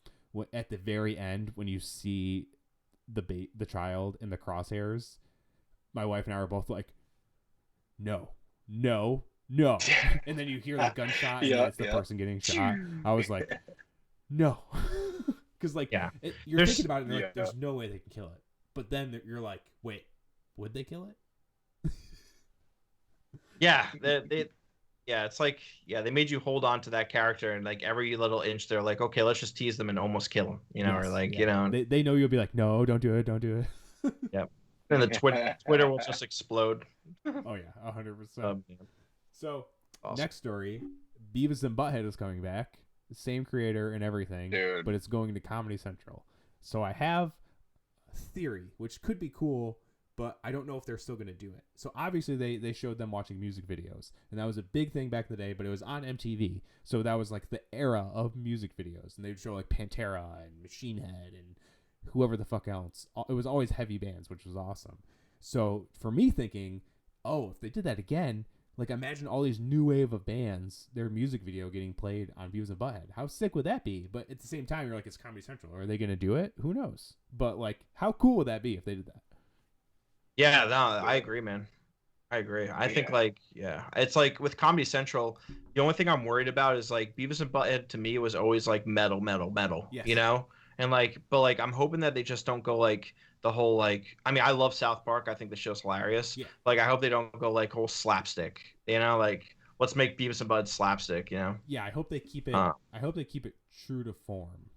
At the very end, when you see the child in the crosshairs, my wife and I were both like, no. And then you hear the gunshot, and it's the person getting shot. I was like, no. Because like, you're thinking about it, and like, there's no way they can kill it. But then you're like, wait, would they kill it? It's like, they made you hold on to that character, and like every little inch, they're like, okay, let's just tease them and almost kill them, you know, or like, you know, they know you'll be like, no, don't do it. Yep. And the Twitter will just explode. Oh yeah, 100%. So next story, Beavis and Butthead is coming back. Same creator and everything, dude, but it's going to Comedy Central. So I have a theory, which could be cool, but I don't know if they're still going to do it. So obviously they showed them watching music videos, and that was a big thing back in the day, but it was on MTV. So that was like the era of music videos, and they'd show like Pantera and Machine Head and whoever the fuck else. It was always heavy bands, which was awesome. So for me thinking, oh, if they did that again, like imagine all these new wave of bands, their music video getting played on Beavis and Butthead. How sick would that be? But at the same time, you're like, it's Comedy Central. Are they going to do it? Who knows? But like, how cool would that be if they did that? Yeah, no, I agree, man. I agree. I think like, it's like with Comedy Central, the only thing I'm worried about is like Beavis and Butthead to me was always like metal, yes. you know? And like, but like, I'm hoping that they just don't go like the whole like, I mean, I love South Park. I think the show's hilarious. Yeah. Like, I hope they don't go like whole slapstick, you know? Like, let's make Beavis and Butthead slapstick, you know? Yeah, I hope they keep it. I hope they keep it true to form,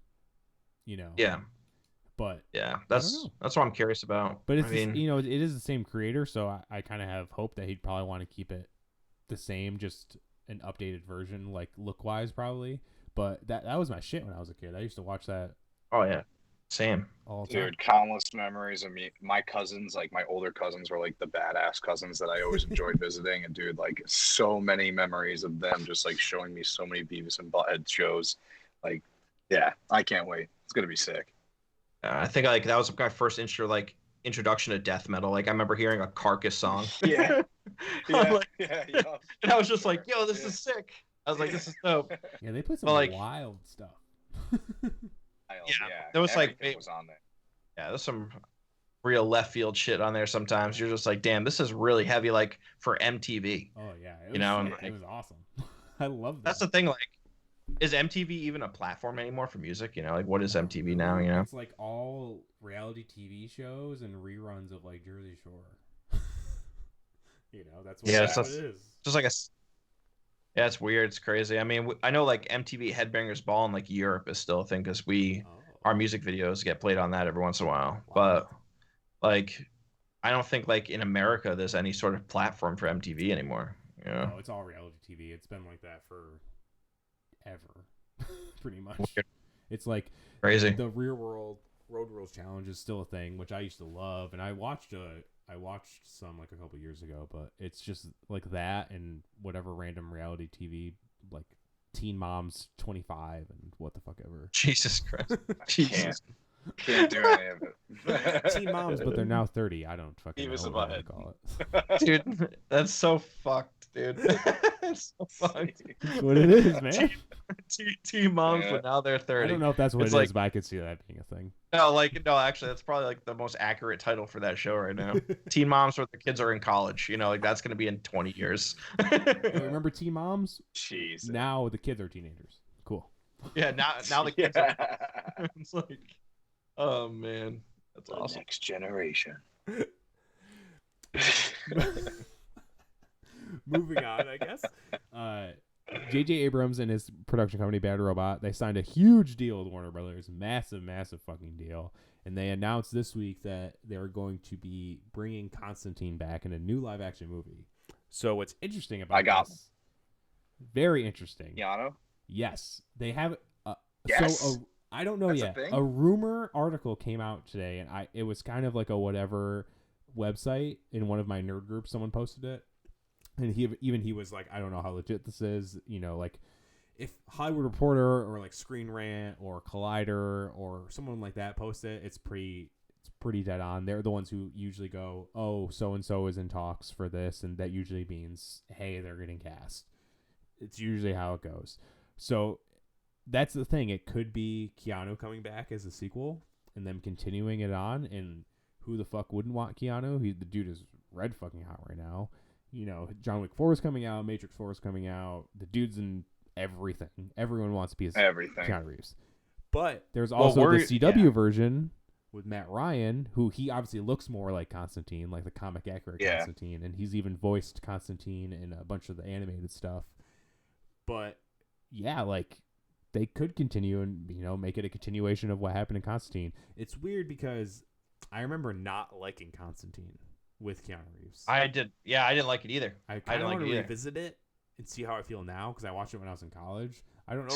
you know? Yeah. But yeah, that's what I'm curious about. But it's you know, it is the same creator, so I kind of have hope that he'd probably want to keep it the same, just an updated version, like look wise, probably. But that was my shit when I was a kid. I used to watch that. Oh yeah, same. All the time. Dude, countless memories of me. My cousins, like my older cousins, were like the badass cousins that I always enjoyed visiting, and dude, like so many memories of them just like showing me so many Beavis and Butthead shows. Like, yeah, I can't wait. It's gonna be sick. I think like that was my first introduction to death metal. Like I remember hearing a Carcass song. Yeah. And I was just like, yo, this is sick. I was like, this is dope. Yeah, they put some wild stuff. Yeah, Yeah, there was everything was on there. yeah, there's some real left field shit on there sometimes. You're just like, damn, this is really heavy, like for MTV. Oh yeah, you know, and it was awesome. I love that. That's the thing. Like, is MTV even a platform anymore for music? You know, like what is MTV now? You know, it's like all reality TV shows and reruns of like Jersey Shore. You know, that's what, yeah, that's what it is. Just like a. Yeah, it's weird. It's crazy. I mean, I know like MTV Headbangers Ball in like Europe is still a thing because our music videos get played on that every once in a while. Wow. But like, I don't think like in America there's any sort of platform for MTV anymore. You know? No, it's all reality TV. It's been like that for ever, pretty much. Weird. It's like crazy. The Road Rules Challenge is still a thing, which I used to love, and I watched some like a couple years ago, but it's just like that and whatever random reality TV like Teen Moms 25 and what the fuck ever. Jesus Christ. Jesus. Can't do any of it. Teen Moms, but they're now 30. I don't fucking Beavis know what to call it. Dude, that's so fucked, dude. It's so fucked. That's what it is, man. Teen Moms, but now they're 30. I don't know if that's what it's it like, is, but I could see that being a thing. No, actually, that's probably like the most accurate title for that show right now. Teen Moms, where the kids are in college. You know, like that's gonna be in 20 years. Remember Teen Moms? Jeez. Now the kids are teenagers. Cool. Yeah, now the kids are. It's like, oh man, that's awesome. Next generation. Moving on, I guess. J.J. Abrams and his production company Bad Robot, they signed a huge deal with Warner Brothers, massive fucking deal, and they announced this week that they're going to be bringing Constantine back in a new live action movie. So what's interesting about this? Very interesting. Keanu? Yes, they have. Yes. So I don't know yet. A rumor article came out today, and it was kind of like a whatever website in one of my nerd groups. Someone posted it. And he was like, I don't know how legit this is. You know, like if Hollywood Reporter or like Screen Rant or Collider or someone like that posts it, it's pretty dead on. They're the ones who usually go, oh, so and so is in talks for this, and that usually means, hey, they're getting cast. It's usually how it goes. So that's the thing. It could be Keanu coming back as a sequel and them continuing it on. And who the fuck wouldn't want Keanu? The dude is red fucking hot right now. You know, John Wick 4 is coming out, Matrix 4 is coming out. The dude's in everything. Everyone wants to be Keanu Reeves. But there's also the CW version with Matt Ryan, who he obviously looks more like Constantine, like the comic accurate Constantine, and he's even voiced Constantine in a bunch of the animated stuff. But yeah, like they could continue and, you know, make it a continuation of what happened in Constantine. It's weird because I remember not liking Constantine with Keanu Reeves. I didn't like it either. I kind of want to revisit it and see how I feel now because I watched it when I was in college. I don't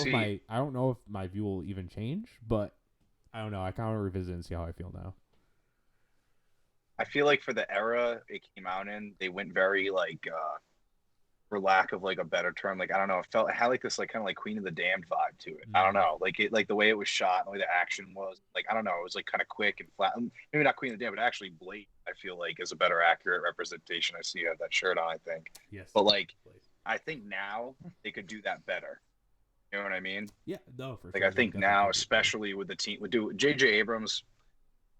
know if my view will even change, but I don't know. I kind of want to revisit and see how I feel now. I feel like for the era it came out in, they went very like for lack of like a better term, like I don't know, it had like this like kind of like Queen of the Damned vibe to it. I don't know, like the way it was shot, the way the action was, like I don't know, it was like kind of quick and flat. Maybe not Queen of the Damned, but actually Blade, I feel like is a better accurate representation. I see you have that shirt on, I think. Yes. But like, I think now they could do that better. You know what I mean? Yeah, no, for like sure. I think now, especially with the team, would do J.J. Abrams.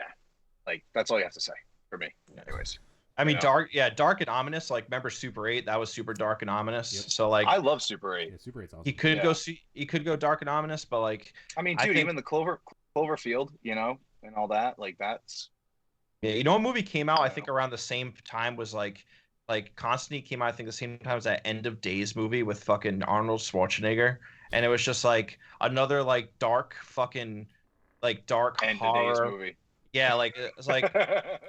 Yeah, like that's all you have to say for me. Anyways. I mean, dark and ominous. Like, remember Super 8? That was super dark and ominous. Yep. So, like, I love Super 8. Yeah, Super 8's awesome. He could go dark and ominous, but like, I mean, dude, even the Cloverfield, you know, and all that, like that's. Yeah, you know, what movie came out? I think around the same time was like Constantine came out. I think the same time as that End of Days movie with fucking Arnold Schwarzenegger, and it was just like another like dark fucking like dark End horror of Days movie. Yeah, like it's like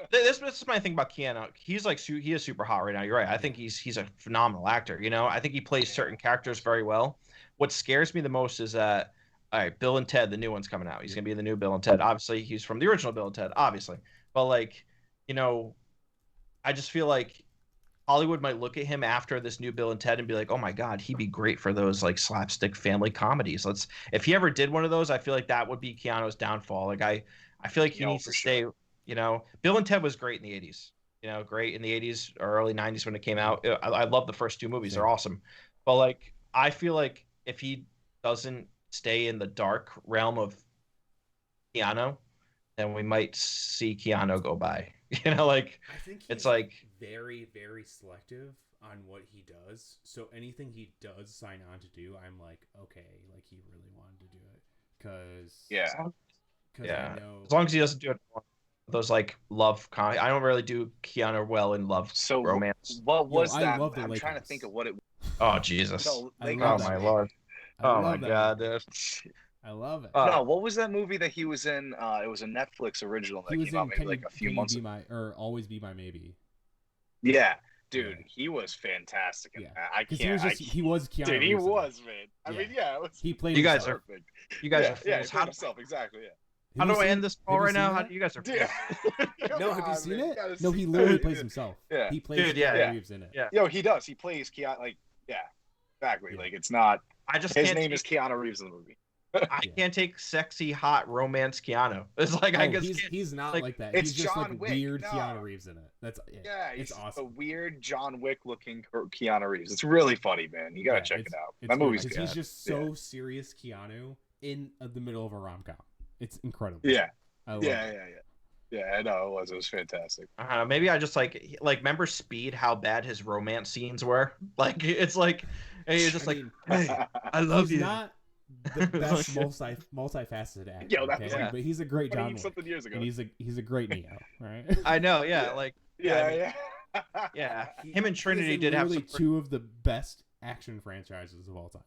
this is my thing about Keanu. He's like he is super hot right now. You're right. I think he's a phenomenal actor. You know, I think he plays certain characters very well. What scares me the most is that all right, Bill and Ted, the new one's coming out. He's gonna be the new Bill and Ted. Obviously, he's from the original Bill and Ted, obviously. But like, you know, I just feel like Hollywood might look at him after this new Bill and Ted and be like, oh my God, he'd be great for those like slapstick family comedies. If he ever did one of those, I feel like that would be Keanu's downfall. Like I feel like he needs to stay, you know, Bill and Ted was great in the 80s, you know, great in the 80s or early 90s when it came out. I love the first two movies. They're awesome. But like, I feel like if he doesn't stay in the dark realm of Keanu, then we might see Keanu go by. You know, like I think it's he's like very, very selective on what he does. So anything he does sign on to do, I'm like, okay, like he really wanted to do it, because yeah, I know. as long as he doesn't do it those like love I don't really do Keanu well in love So romance. what was I that? love the I'm Lake trying to House. think of what it. Oh Jesus! No, I Lake love House. Oh my that. lord! I Oh love my that god, movie. dude! I love it. No, what was that movie that he was in? It was a Netflix original He that was came out in maybe like a few Can months You Be ago. My or Always Be My Maybe. Yeah, dude, Yeah. he was fantastic in Yeah, that. I because can't. he was Keanu Dude, he Reeves in it. was, man. I mean, yeah, it was. He played You guys himself. Perfect. You guys Yeah, are yeah, he fools. played himself exactly. Yeah. How do I end this call Have you right now? seen How that? you guys are Dude. fools. No, have you on, seen man. You it? gotta No, see he literally that. plays himself. Yeah. He plays Dude, Keanu yeah. Reeves in it. Yeah, Yo, he does. He plays Keanu. Like, yeah, exactly. Yeah. Like, it's not. I just His can't. name is Keanu Reeves in the movie. I can't take sexy, hot romance Keanu. It's like I guess he's not like that. It's He's just John like Wick. weird No. Keanu Reeves in it. That's Yeah, it's he's awesome. a weird John Wick looking Keanu Reeves. It's really funny, man. You gotta check it out. That movie's good. He's just so serious Keanu in the middle of a rom-com. It's incredible. Yeah. I love Yeah, it. yeah, I know it was. It was fantastic. maybe I just like remember Speed, how bad his romance scenes were. Like it's like, and he's just hey, I love he's you. Not the best multifaceted actor. Yo, that was but he's a great John Wick. something years ago. And he's a great Neo, right? I know, yeah, like yeah. yeah. Him and Trinity He is in did have literally some. two of the best action franchises of all time.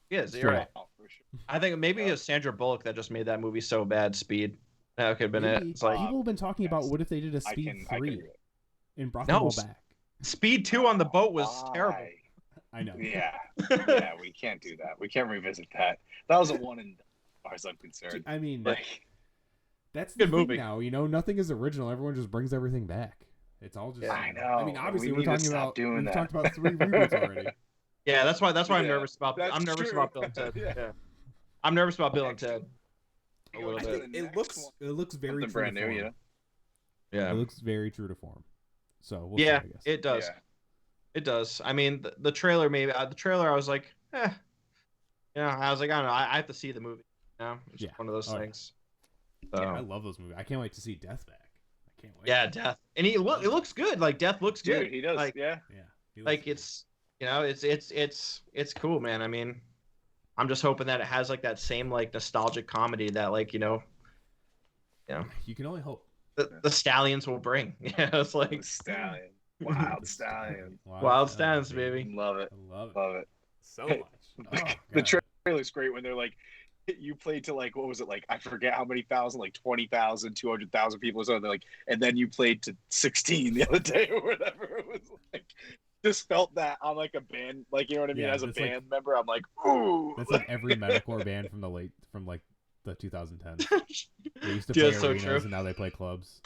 Yes, you're right. Oh, for sure. I think maybe it was Sandra Bullock that just made that movie so bad. Speed. That could have been it. Maybe. It's like People have been talking about what if they did a Speed I 3 can agree. and brought them all back. Speed 2 on the boat was terrible. I know. Yeah, yeah, we can't do that. We can't revisit that. That was a one and as far as I'm concerned. I mean, Like, that's the Good thing movie. now. You know, nothing is original. Everyone just brings everything back. It's all just. Yeah, I know. I mean, obviously, We we're need to talking stop about. doing We've that. talked about 3 reboots already. Yeah, that's why I'm Yeah, nervous about. that's I'm nervous true. about Bill and Ted. Yeah. Yeah. I'm nervous about Bill and Ted. A I little think bit. It looks very Something true brand to new, form. you know? Yeah. It looks very true to form. So we'll Yeah, see, I guess. it does. Yeah. It does. I mean, the trailer maybe. The trailer, I was like, eh. You know, I was like, I don't know. I have to see the movie. You know, it's just one of those things. So. I love those movies. I can't wait to see Death back. I can't wait. Yeah, Death, and it looks good. Like Death looks good. Dude, he does. Like, yeah. He looks like good. it's it's cool, man. I mean, I'm just hoping that it has like that same like nostalgic comedy that like you know. You can only hope. The Stallions will bring. Yeah, it's like Stallion. Wild Stallion. Wild Stallions, baby. Love it. I love it. Love it. So much. Oh, The God. trailer's great when they're like, you played to like, what was it like? I forget how many thousand, like 20,000, 200,000 people or something. They're like, and then you played to 16 the other day or whatever. It was like, just felt that on like a band, like, you know what I mean? Yeah, As a it's band member, I'm like, ooh. That's like every metalcore band from the 2010s. They used to play Dude, that's so arenas, true. and now they play clubs.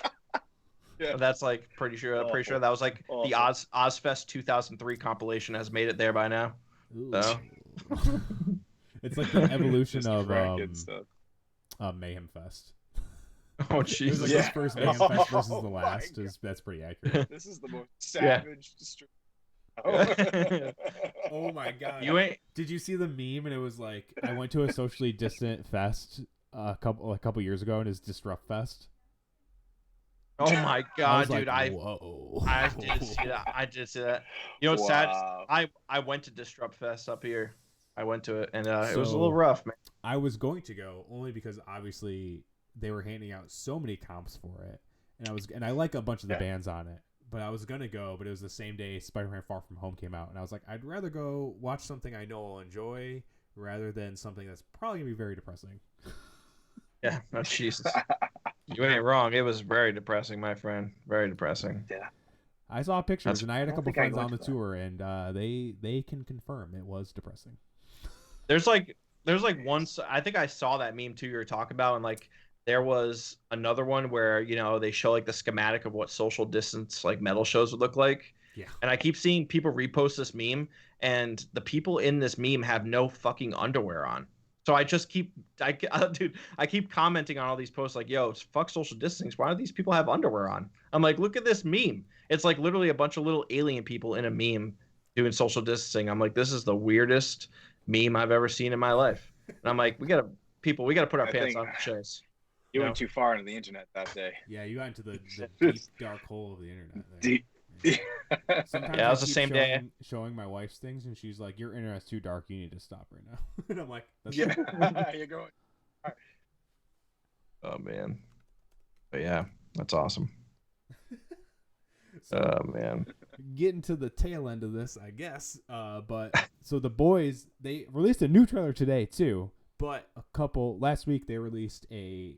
Yeah. That's like pretty sure. I'm pretty sure that was like the Ozfest 2003 compilation has made it there by now. Ooh. So. It's like the evolution Just of cracking stuff. Mayhem Fest. Oh It was Jesus! like Yeah. the first Mayhem Fest versus the Oh, my last. God. That's pretty accurate. This is the most savage. Oh my God! You ain't. Did you see the meme? And it was like, I went to a socially distant fest a couple years ago, and it's Disrupt Fest. Oh my I God, was dude! like, whoa! I did see that. I did see that. You know what's sad? Wow. I went to Disrupt Fest up here. I went to it, and it was a So- little rough, man. I was going to go only because obviously they were handing out so many comps for it, and I like a bunch of the bands on it. But I was gonna go, but it was the same day Spider-Man: Far From Home came out, and I was like, I'd rather go watch something I know I'll enjoy rather than something that's probably gonna be very depressing. Yeah, oh, Jesus. You ain't wrong. It was very depressing, my friend. Very depressing. Yeah. I saw pictures, and I had a I don't couple think I friends went on the to that. tour, and they can confirm it was depressing. There's like one. I think I saw that meme too. You were talking about, and like there was another one where they show like the schematic of what social distance like metal shows would look like. Yeah. And I keep seeing people repost this meme, and the people in this meme have no fucking underwear on. So I just keep, I keep commenting on all these posts like, yo, fuck social distancing. Why do these people have underwear on? I'm like, look at this meme. It's like literally a bunch of little alien people in a meme doing social distancing. I'm like, this is the weirdest meme I've ever seen in my life. And I'm like, we gotta put our pants on for shows. You went too far into the internet that day. Yeah, you got into the deep dark hole of the internet. There. Deep. Sometimes Yeah, it was I the keep same day. showing my wife's things, and she's like, "Your internet's too dark. You need to stop right now." And I'm like, That's Yeah, you're going. Oh man. But yeah, that's awesome. So, Oh man. getting to the tail end of this, I guess. But so the boys, they released a new trailer today too. But last week they released it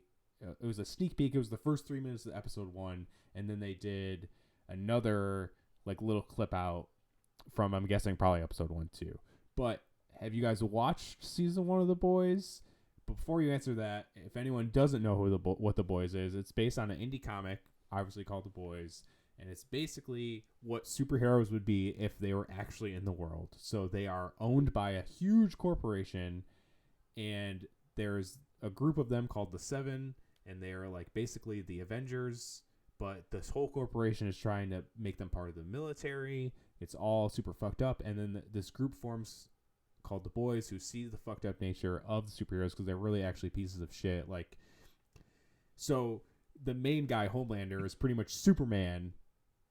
was a sneak peek. It was the first 3 minutes of episode 1, and then they did another like little clip out from, I'm guessing, probably episode 1 too. But have you guys watched season 1 of The Boys? Before you answer that, if anyone doesn't know what The Boys is, it's based on an indie comic, obviously called The Boys, and it's basically what superheroes would be if they were actually in the world. So they are owned by a huge corporation, and there's a group of them called the Seven, and they are like basically the Avengers, but this whole corporation is trying to make them part of the military. It's all super fucked up, and then this group forms called the Boys, who see the fucked up nature of the superheroes because they're really actually pieces of shit. Like, so the main guy, Homelander, is pretty much Superman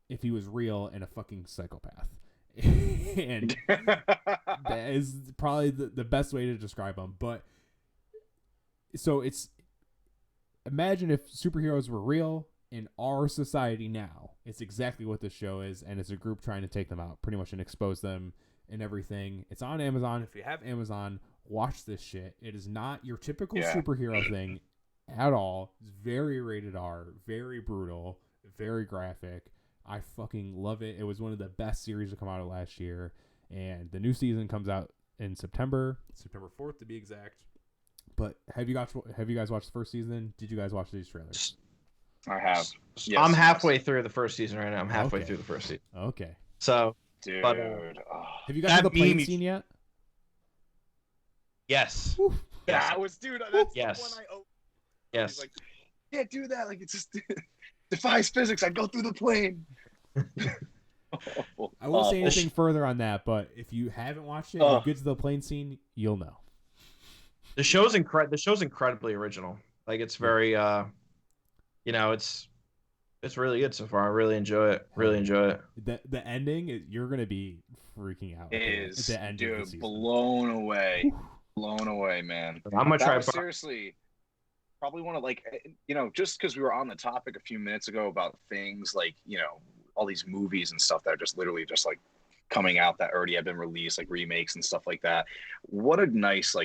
if he was real and a fucking psychopath. And that is probably the best way to describe him. But so imagine if superheroes were real in our society now. It's exactly what this show is, and it's a group trying to take them out, pretty much, and expose them and everything. It's on Amazon. If you have Amazon, watch this shit. It is not your typical superhero thing at all. It's very rated R, very brutal, very graphic. I fucking love it. It was one of the best series to come out of last year, and the new season comes out in September 4th to be exact. But have you guys watched the first season? Did you guys watch these trailers? I have. Yes, I'm halfway through the first season right now. I'm halfway through the first season. Okay. So, dude, but, have you guys seen the plane scene yet? Yes. Yeah, I was, dude. That's yes. the one I opened. Yes. Like, can't do that. Like, it just defies physics. I'd go through the plane. I won't say anything further on that, but if you haven't watched it, and you get to the plane scene, you'll know. The show's incredibly original. Like, it's very it's really good so far. I really enjoy it. The ending, you're gonna be freaking out. It is, the end dude, of the season. blown away, man. I'm gonna try. Seriously, probably want to, like, just because we were on the topic a few minutes ago about things like, all these movies and stuff that are just literally just like coming out that already have been released, like remakes and stuff like that. What a nice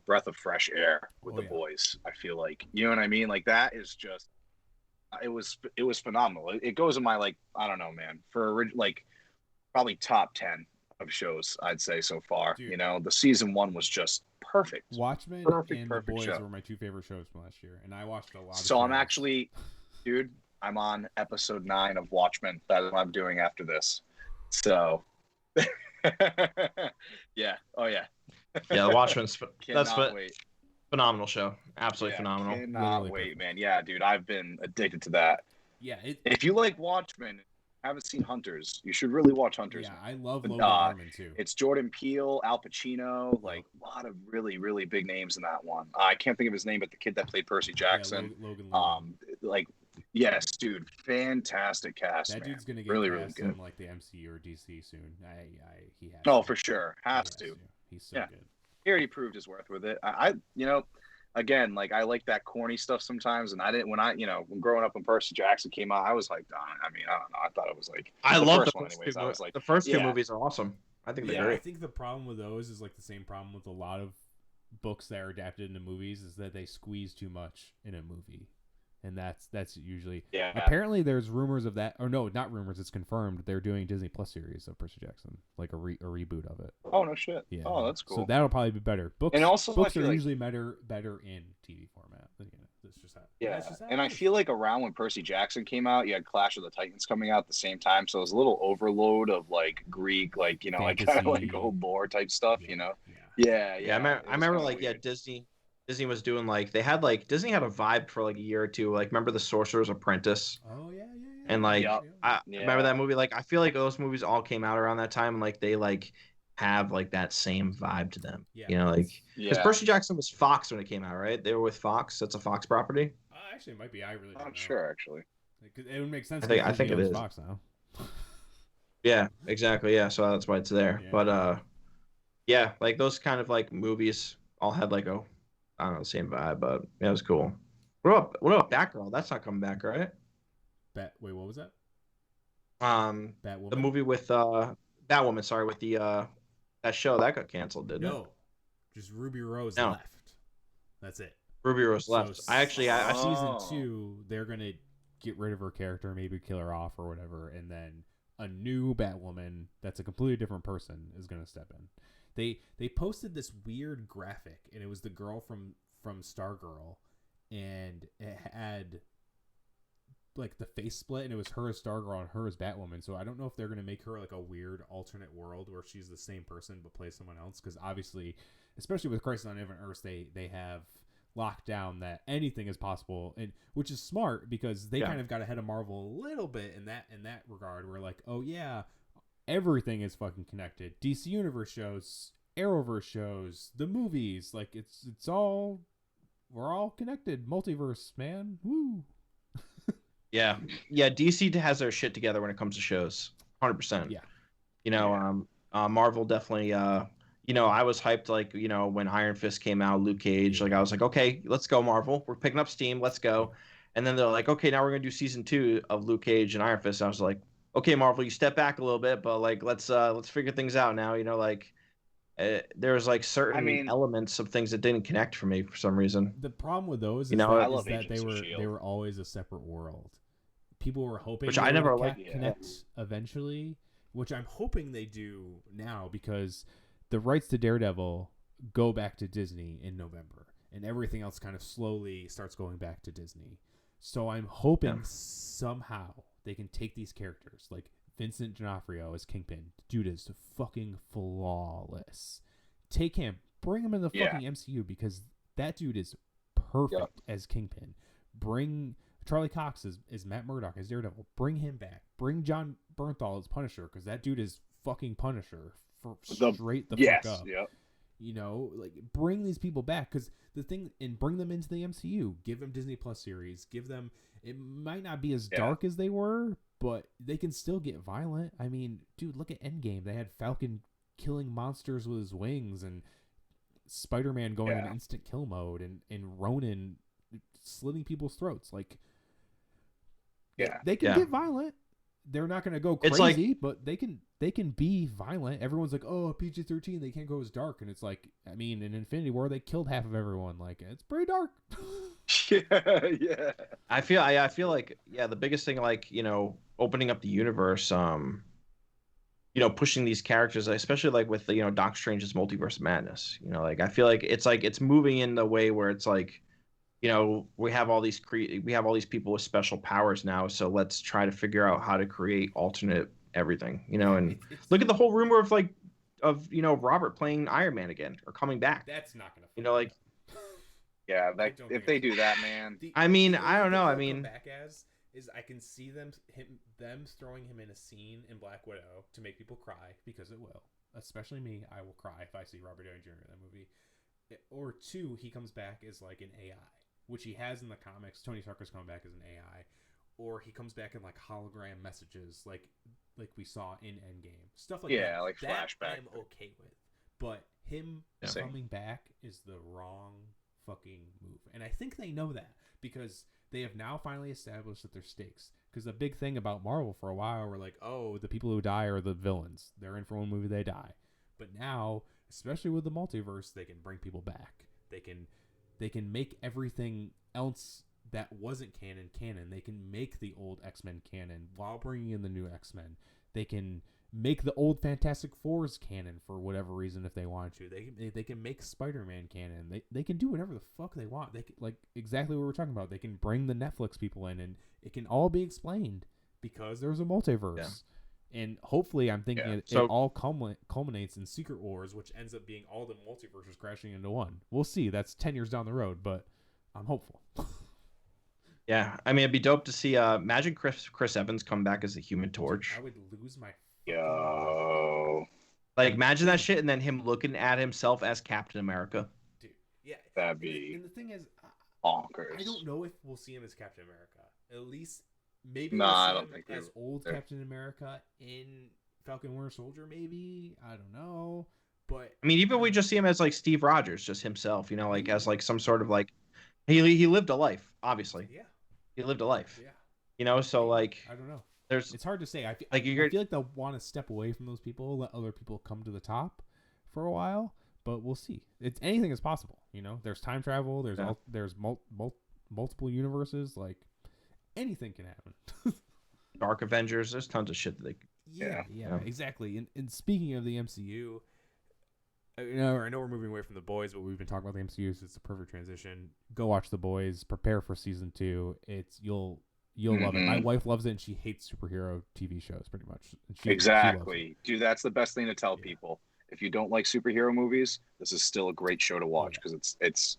breath of fresh air with The Boys. I feel like, you know what I mean? Like, that is just, it was phenomenal. It goes in my, like, I don't know, man, for like probably top 10 of shows I'd say so far. Dude, the season 1 was just perfect. Watchmen and The Boys were my 2 favorite shows from last year, and I watched a lot. So I'm actually, dude, I'm on episode 9 of Watchmen. That's what I'm doing after this. So, yeah. Oh yeah. Yeah, Watchmen's wait. Phenomenal show. Absolutely phenomenal. Cannot really wait, man. Yeah, dude, I've been addicted to that. Yeah. If you like Watchmen, haven't seen Hunters, you should really watch Hunters. Yeah, I love Logan Lerman too. It's Jordan Peele, Al Pacino, like a lot of really, really big names in that one. I can't think of his name, but the kid that played Percy Jackson. Yeah, Logan Lerman. Yes, dude, fantastic cast. That dude's gonna get really good in like the MCU or DC soon. He has. Oh, for sure, has to. He's so good. He already proved his worth with it. Again, like, I like that corny stuff sometimes, and I didn't when growing up when Percy Jackson came out, I was like, I don't know. I thought it was like I love the first one. I was like, the first 2 movies are awesome. I think they're great. I think the problem with those is like the same problem with a lot of books that are adapted into movies, is that they squeeze too much in a movie. And that's usually Apparently, there's rumors of that, or no, not rumors. It's confirmed. They're doing Disney Plus series of Percy Jackson, like a reboot of it. Oh no shit! Yeah. Oh, that's cool. So that'll probably be better. Books, and also books are usually better in TV format. That's just how. Yeah, and I feel like around when Percy Jackson came out, you had Clash of the Titans coming out at the same time, so it was a little overload of like Greek, like fantasy, like kind of like old lore type stuff. Yeah. I remember like Disney was doing Disney had a vibe for like a year or two. Like, remember The Sorcerer's Apprentice? Oh yeah. And I remember that movie. Like, I feel like those movies all came out around that time, and like they like have like that same vibe to them. Yeah. You know, like because Yeah. Percy Jackson was Fox when it came out, right? They were with Fox. That's a Fox property. Actually, it might be. I really don't know. Not sure actually. It would make sense. I think it is. Fox now. Yeah, exactly. Yeah, so that's why it's there. Yeah. But yeah, like those kind of like movies all had like a I don't know the same vibe, but yeah, it was cool. What about Batgirl? That's not coming back, right? Wait, what was that? The Batwoman? movie with Batwoman. Sorry, with the that show that got canceled, didn't it? No, just Ruby Rose No. left. That's it. Ruby Rose left. So I actually I season 2, they're gonna get rid of her character, maybe kill her off or whatever, and then a new Batwoman that's a completely different person is gonna step in. They posted this weird graphic, and it was the girl from Stargirl, and it had like the face split, and it was her as Stargirl and her as Batwoman. So I don't know if they're gonna make her like a weird alternate world where she's the same person but plays someone else, because obviously, especially with Crisis on Infinite Earths, they have locked down that anything is possible, and which is smart because they kind of got ahead of Marvel a little bit in that regard. We're like, oh yeah, everything is fucking connected. DC Universe shows, Arrowverse shows, the movies, like it's all, we're all connected. Multiverse, man. Woo. Yeah. DC has their shit together when it comes to shows, 100%. Yeah. You know, Marvel definitely. You know, I was hyped like when Iron Fist came out, Luke Cage. Like I was like, okay, let's go, Marvel. We're picking up steam. Let's go. And then they're like, okay, now we're gonna do season 2 of Luke Cage and Iron Fist. And I was like, okay, Marvel, you step back a little bit, but like let's figure things out now. You know, like there's like certain elements of things that didn't connect for me for some reason. The problem with those is that they were always a separate world. People were hoping which I never connect eventually, which I'm hoping they do now, because the rights to Daredevil go back to Disney in November, and everything else kind of slowly starts going back to Disney. So I'm hoping somehow they can take these characters, like Vincent D'Onofrio as Kingpin. Dude is fucking flawless. Take him, bring him in the fucking MCU, because that dude is perfect as Kingpin. Bring Charlie Cox as Matt Murdock as Daredevil. Bring him back. Bring John Bernthal as Punisher, because that dude is fucking Punisher. Straight the fuck up. Yep. You know, like bring these people back, because the thing, and bring them into the MCU. Give them Disney Plus series. Give them. It might not be as dark as they were, but they can still get violent. I mean, dude, look at Endgame. They had Falcon killing monsters with his wings, and Spider-Man going in instant kill mode, and Ronin slitting people's throats. Like, they can get violent. They're not going to go crazy, but they can be violent. Everyone's like, oh, PG-13, they can't go as dark. And it's like, I mean, in Infinity War, they killed half of everyone. Like, it's pretty dark. Yeah. I feel like, the biggest thing, like, opening up the universe, pushing these characters, especially like with the, Doc Strange's Multiverse of Madness, like, I feel like it's moving in the way where it's like, we have all these people with special powers now, so let's try to figure out how to create alternate everything, and look at the whole rumor of Robert playing Iron Man again or coming back. That's not gonna, if they do that, man. I mean, I don't know. I mean, back is I can see them throwing him in a scene in Black Widow to make people cry, because it will. Especially me, I will cry if I see Robert Downey Jr. in that movie. Or 2, he comes back as like an AI, which he has in the comics. Tony Stark's coming back as an AI, or he comes back in like hologram messages, like we saw in Endgame, stuff like that. Yeah, like that flashback. I'm okay with, but him coming back is the wrong fucking move, and I think they know that, because they have now finally established that there's stakes. Because the big thing about Marvel for a while were like, oh, the people who die are the villains. They're in for one movie, they die. But now, especially with the multiverse, they can bring people back. They can make everything else that wasn't canon. They can make the old X-Men canon while bringing in the new X-Men. They can make the old Fantastic Fours canon for whatever reason if they want to. They can make Spider-Man canon. They can do whatever the fuck they want. They can, like exactly what we're talking about. They can bring the Netflix people in, and it can all be explained because there's a multiverse. Yeah. And hopefully, I'm thinking it all culminates in Secret Wars, which ends up being all the multiverses crashing into one. We'll see. That's 10 years down the road, but I'm hopeful. Yeah, I mean, it'd be dope to see. Imagine Chris Evans come back as the Human Torch. I would lose my. Yo. Like, imagine that shit, and then him looking at himself as Captain America. Dude, yeah, That'd be and the thing is, bonkers. I don't know if we'll see him as Captain America. At least maybe Nah, I we'll don't see him think as old Captain America in Falcon Winter Soldier. Maybe, I don't know, but I mean, even we just see him as like Steve Rogers, just himself, you know, like as like some sort of like he lived a life, obviously. yeah, He lived a life. yeah. You know, so like I don't know. it's hard to say. I feel like they'll want to step away from those people, let other people come to the top for a while, but we'll see. It's anything is possible. You know, there's time travel. There's multiple universes. Like anything can happen. Dark Avengers. There's tons of shit that they. Yeah, exactly. And speaking of the MCU, I know we're moving away from the boys, but we've been talking about the MCU, so it's a perfect transition. Go watch the boys. Prepare for season 2. You'll love it. My wife loves it, and she hates superhero TV shows pretty much. Exactly. Dude, that's the best thing to tell people. If you don't like superhero movies, this is still a great show to watch because it's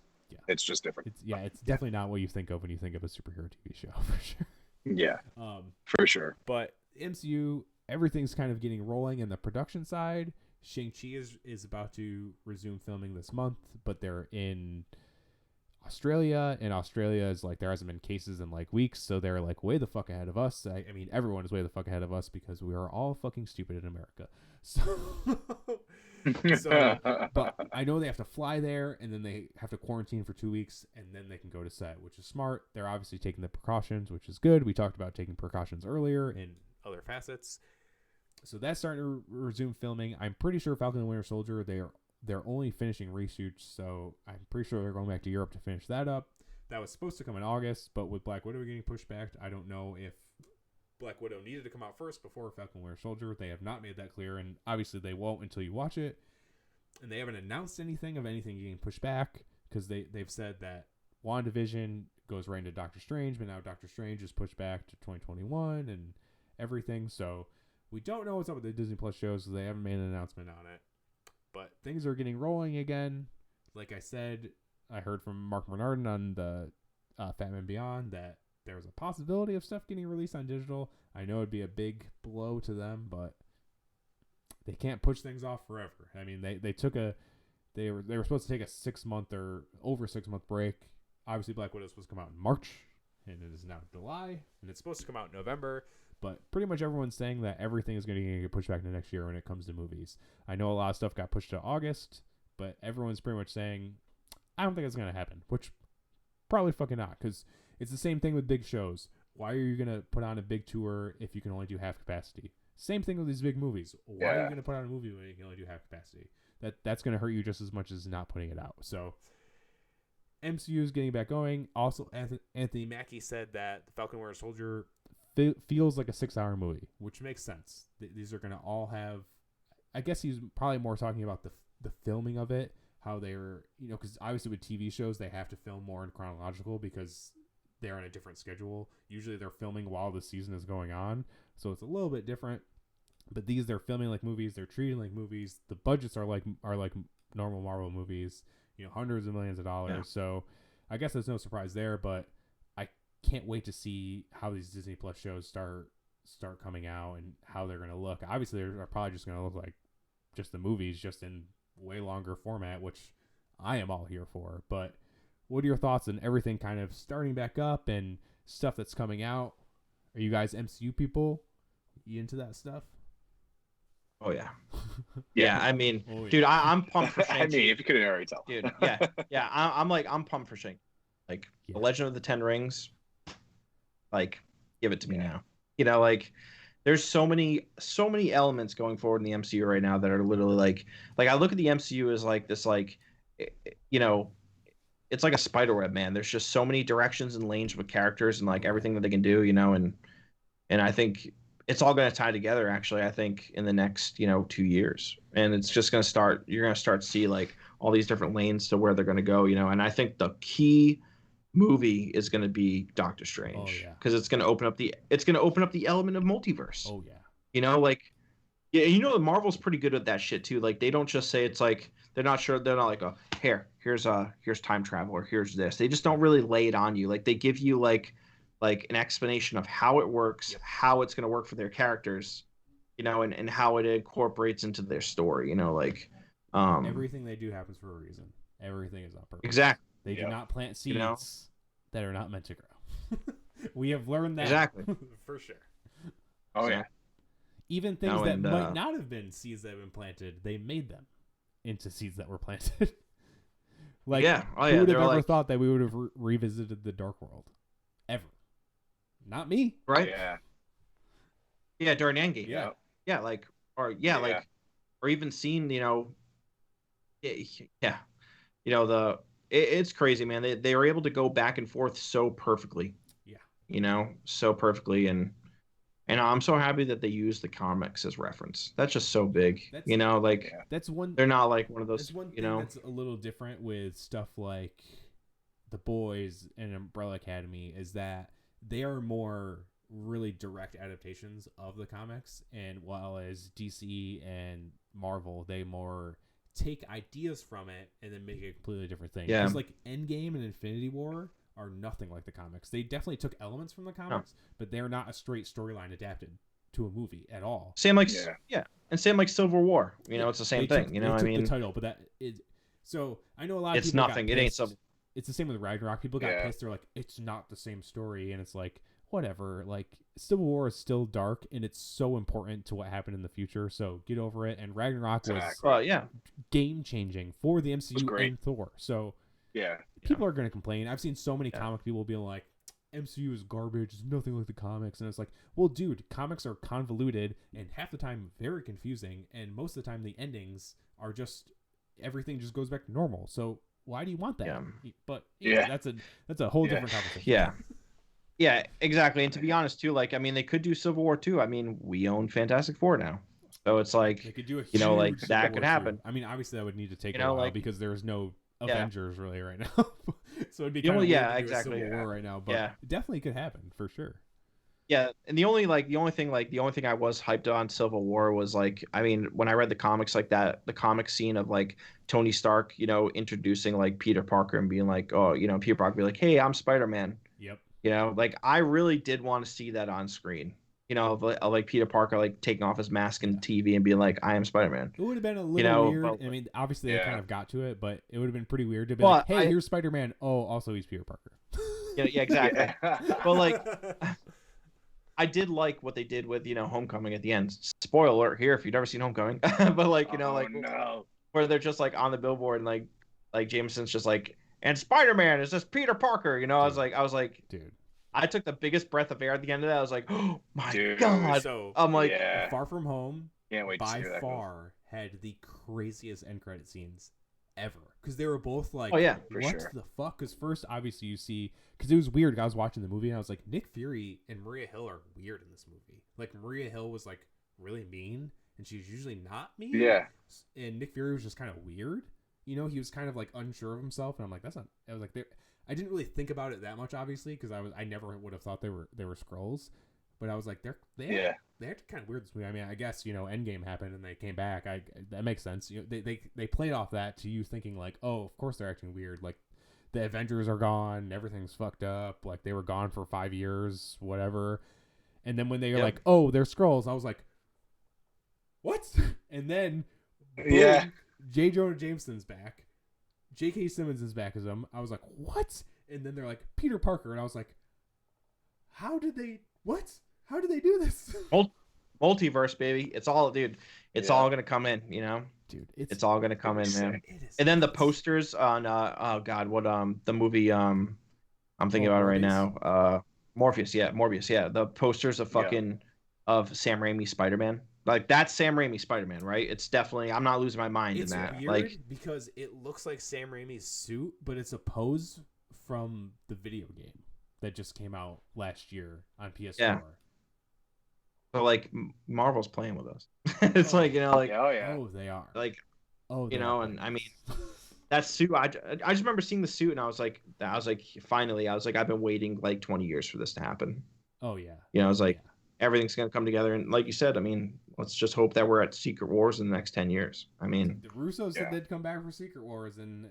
just different. It's definitely not what you think of when you think of a superhero TV show, for sure. Yeah. For sure. But MCU, everything's kind of getting rolling in the production side. Shang-Chi is about to resume filming this month, but they're in Australia, and Australia is like there hasn't been cases in like weeks, so they're like way the fuck ahead of us. I mean, everyone is way the fuck ahead of us because we are all fucking stupid in America. But I know they have to fly there, and then they have to quarantine for 2 weeks, and then they can go to set, which is smart. They're obviously taking the precautions, which is good. We talked about taking precautions earlier in other facets. So that's starting to resume filming. I'm pretty sure Falcon and Winter Soldier, they're only finishing reshoots, so I'm pretty sure they're going back to Europe to finish that up. That was supposed to come in August, but with Black Widow getting pushed back, I don't know if Black Widow needed to come out first before Falcon and Winter Soldier. They have not made that clear, and obviously they won't until you watch it. And they haven't announced anything of anything getting pushed back because they've said that WandaVision goes right into Doctor Strange, but now Doctor Strange is pushed back to 2021 and everything, so we don't know what's up with the Disney Plus shows, so they haven't made an announcement on it. But things are getting rolling again. Like I said, I heard from Mark Bernardin on the Fat Man Beyond that there's a possibility of stuff getting released on digital. I know it'd be a big blow to them, but they can't push things off forever. I mean, they were supposed to take a 6 month or over 6 month break. Obviously, Black Widow was supposed to come out in March, and it is now July, and it's supposed to come out in November. But pretty much everyone's saying that everything is going to get pushed back to next year when it comes to movies. I know a lot of stuff got pushed to August, but everyone's pretty much saying, I don't think it's going to happen, which probably fucking not, because it's the same thing with big shows. Why are you going to put on a big tour if you can only do half capacity? Same thing with these big movies. Why are you going to put on a movie when you can only do half capacity? That's going to hurt you just as much as not putting it out. So MCU is getting back going. Also, Anthony Mackie said that the Falcon Winter Soldier feels like a 6-hour movie, which makes sense. These are going to all have, I guess he's probably more talking about the filming of it, how they're, because obviously with TV shows, they have to film more in chronological because they're on a different schedule. Usually they're filming while the season is going on, so it's a little bit different. But these, they're filming like movies, they're treating like movies. The budgets are like normal Marvel movies, hundreds of millions of dollars. Yeah. So I guess there's no surprise there, but can't wait to see how these Disney Plus shows start coming out and how they're going to look. Obviously, they're probably just going to look like just the movies, just in way longer format, which I am all here for. But what are your thoughts on everything kind of starting back up and stuff that's coming out? Are you guys MCU people? You into that stuff? Oh, yeah. Yeah, I mean, dude, I'm pumped for Shang-Chi. I mean, if you couldn't already tell. Dude, yeah. I'm pumped for Shang-Chi. Like, The Legend of the Ten Rings, like, give it to me now. There's so many elements going forward in the MCU right now that are literally like I look at the MCU as like this, like, it's like a spider web, man. There's just so many directions and lanes with characters and like everything that they can do, and I think it's all going to tie together, actually, I think, in the next, 2 years. And it's just going to start, you're going to start to see like all these different lanes to where they're going to go, and I think the key movie is going to be Doctor Strange, because it's going to open up the element of multiverse. The Marvel's pretty good at that shit too. Like, they don't just say, it's like they're not like, oh, here's time travel, or here's this. They just don't really lay it on you. Like, they give you like an explanation of how it works, how it's going to work for their characters, you know, and how it incorporates into their story, you know, like Everything they do happens for a reason. Everything is on purpose. exactly. They do not plant seeds You know? that are not meant to grow. We have learned that. Exactly. For sure. Oh yeah. Even things that might not have been seeds that have been planted, they made them into seeds that were planted. Like, who would have ever thought that we would have revisited the Dark World? Ever. Not me. Right? Yeah. Yeah, during Endgame. Yeah. Yeah, like, or like, or even seen, you know, yeah, you know, it's crazy, man. They were able to go back and forth so perfectly. Yeah. You know, so perfectly, and I'm so happy that they used the comics as reference. That's just so big. You know, like that's one. They're not like one of those. That's one thing, you know, that's a little different with stuff like The Boys and Umbrella Academy is that they are more really direct adaptations of the comics, and while as DC and Marvel, they more take ideas from it and then make it a completely different thing. Yeah. Because like Endgame and Infinity War are nothing like the comics. They definitely took elements from the comics, but they're not a straight storyline adapted to a movie at all. Same like and same like Civil War. You know, it's the same thing. You know, what I mean, the title, but that is so. I know a lot of it's people. nothing. Got It ain't pissed. Civil. It's the same with Ragnarok. People got pissed. They're like, it's not the same story, and it's like, whatever. Like Civil War is still dark, and it's so important to what happened in the future. So get over it. And Ragnarok was game changing for the MCU and Thor. So people are going to complain. I've seen so many comic people being like, MCU is garbage. It's nothing like the comics. And it's like, well, dude, comics are convoluted and half the time very confusing. And most of the time the endings are just, everything just goes back to normal. So why do you want that? But that's a whole different conversation. Yeah, exactly. And to be honest too, like, I mean, they could do Civil War too. I mean, we own Fantastic Four now. So it's like, they could do a you know, like huge that could happen. I mean, obviously that would need to take You a know, while like, because there's no Avengers really right now. So it'd be kind of weird to do a Civil War right now, but it definitely could happen for sure. Yeah, and the only thing I was hyped on Civil War was like, I mean, when I read the comics like that, the comic scene of like Tony Stark, you know, introducing like Peter Parker and being like, oh, you know, Peter Parker be like, hey, I'm Spider-Man. Yep. You know, like I really did want to see that on screen. You know, of like Peter Parker like taking off his mask in TV and being like, I am Spider-Man. It would have been a little weird. I mean, obviously they kind of got to it, but it would have been pretty weird to be like, hey, here's Spider-Man. Oh, also he's Peter Parker. Yeah, exactly. But like, I did like what they did with, you know, Homecoming at the end. Spoiler alert here if you've never seen Homecoming. But like, you know, where they're just like on the billboard and like Jameson's just like, and Spider-Man is just Peter Parker. You know, I was like, dude. I took the biggest breath of air at the end of that. I was like, oh my God. So I'm like, Far From Home can't wait to see by far had the craziest end credit scenes ever. Because they were both like, oh yeah, what the fuck? Because first, obviously, you see, because it was weird. I was watching the movie and I was like, Nick Fury and Maria Hill are weird in this movie. Like, Maria Hill was like really mean, and she's usually not mean. Yeah. And Nick Fury was just kind of weird. You know, he was kind of like unsure of himself, and I'm like, that's not. I was like, I didn't really think about it that much, obviously, because I never would have thought they were Skrulls. But I was like, they acted kind of weird this movie. I mean, I guess, you know, Endgame happened and they came back. That makes sense. You know, they played off that to you thinking like, oh, of course they're acting weird. Like the Avengers are gone, everything's fucked up. Like they were gone for 5 years, whatever. And then when they were like, oh, they're Skrulls, I was like, what? And then boom, J. Jonah Jameson's back. J.K. Simmons is back as him. I was like, what? And then they're like, Peter Parker, and I was like, how did they? What? How did they do this? Multiverse, baby. It's all, dude. It's all gonna come in, you know, dude. It's all gonna come in, man. And then the posters on oh god, what the movie I'm thinking about it right now. Morbius, yeah. The posters of fucking of Sam Raimi Spider-Man. Like that's Sam Raimi Spider-Man, right? It's definitely. I'm not losing my mind in that. Weird like because it looks like Sam Raimi's suit, but it's a pose from the video game that just came out last year on PS4. Yeah. So like Marvel's playing with us. It's like, you know, like oh they are like you know, and I mean that suit. I just remember seeing the suit and I was like finally I've been waiting like 20 years for this to happen. Oh yeah. You know, I was like everything's gonna come together, and like you said, I mean, let's just hope that we're at Secret Wars in the next 10 years. I mean, the Russos said they'd come back for Secret Wars, and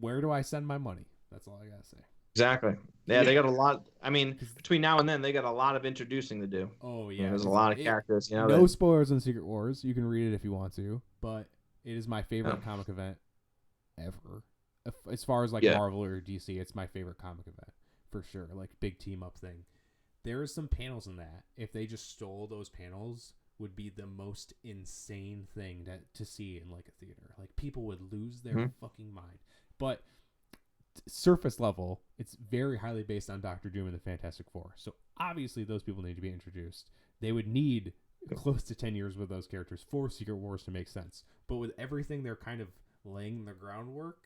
where do I send my money? That's all I gotta say. Exactly. Yeah, they got a lot. I mean, between now and then, they got a lot of introducing to do. Oh yeah, I mean, there's a lot of characters. No spoilers on Secret Wars. You can read it if you want to, but it is my favorite comic event ever. As far as like Marvel or DC, it's my favorite comic event for sure. Like big team up thing. There are some panels in that. If they just stole those panels, would be the most insane thing to see in like a theater. Like people would lose their fucking mind. But surface level, it's very highly based on Doctor Doom and the Fantastic Four. So obviously those people need to be introduced. They would need close to 10 years with those characters for Secret Wars to make sense. But with everything they're kind of laying the groundwork,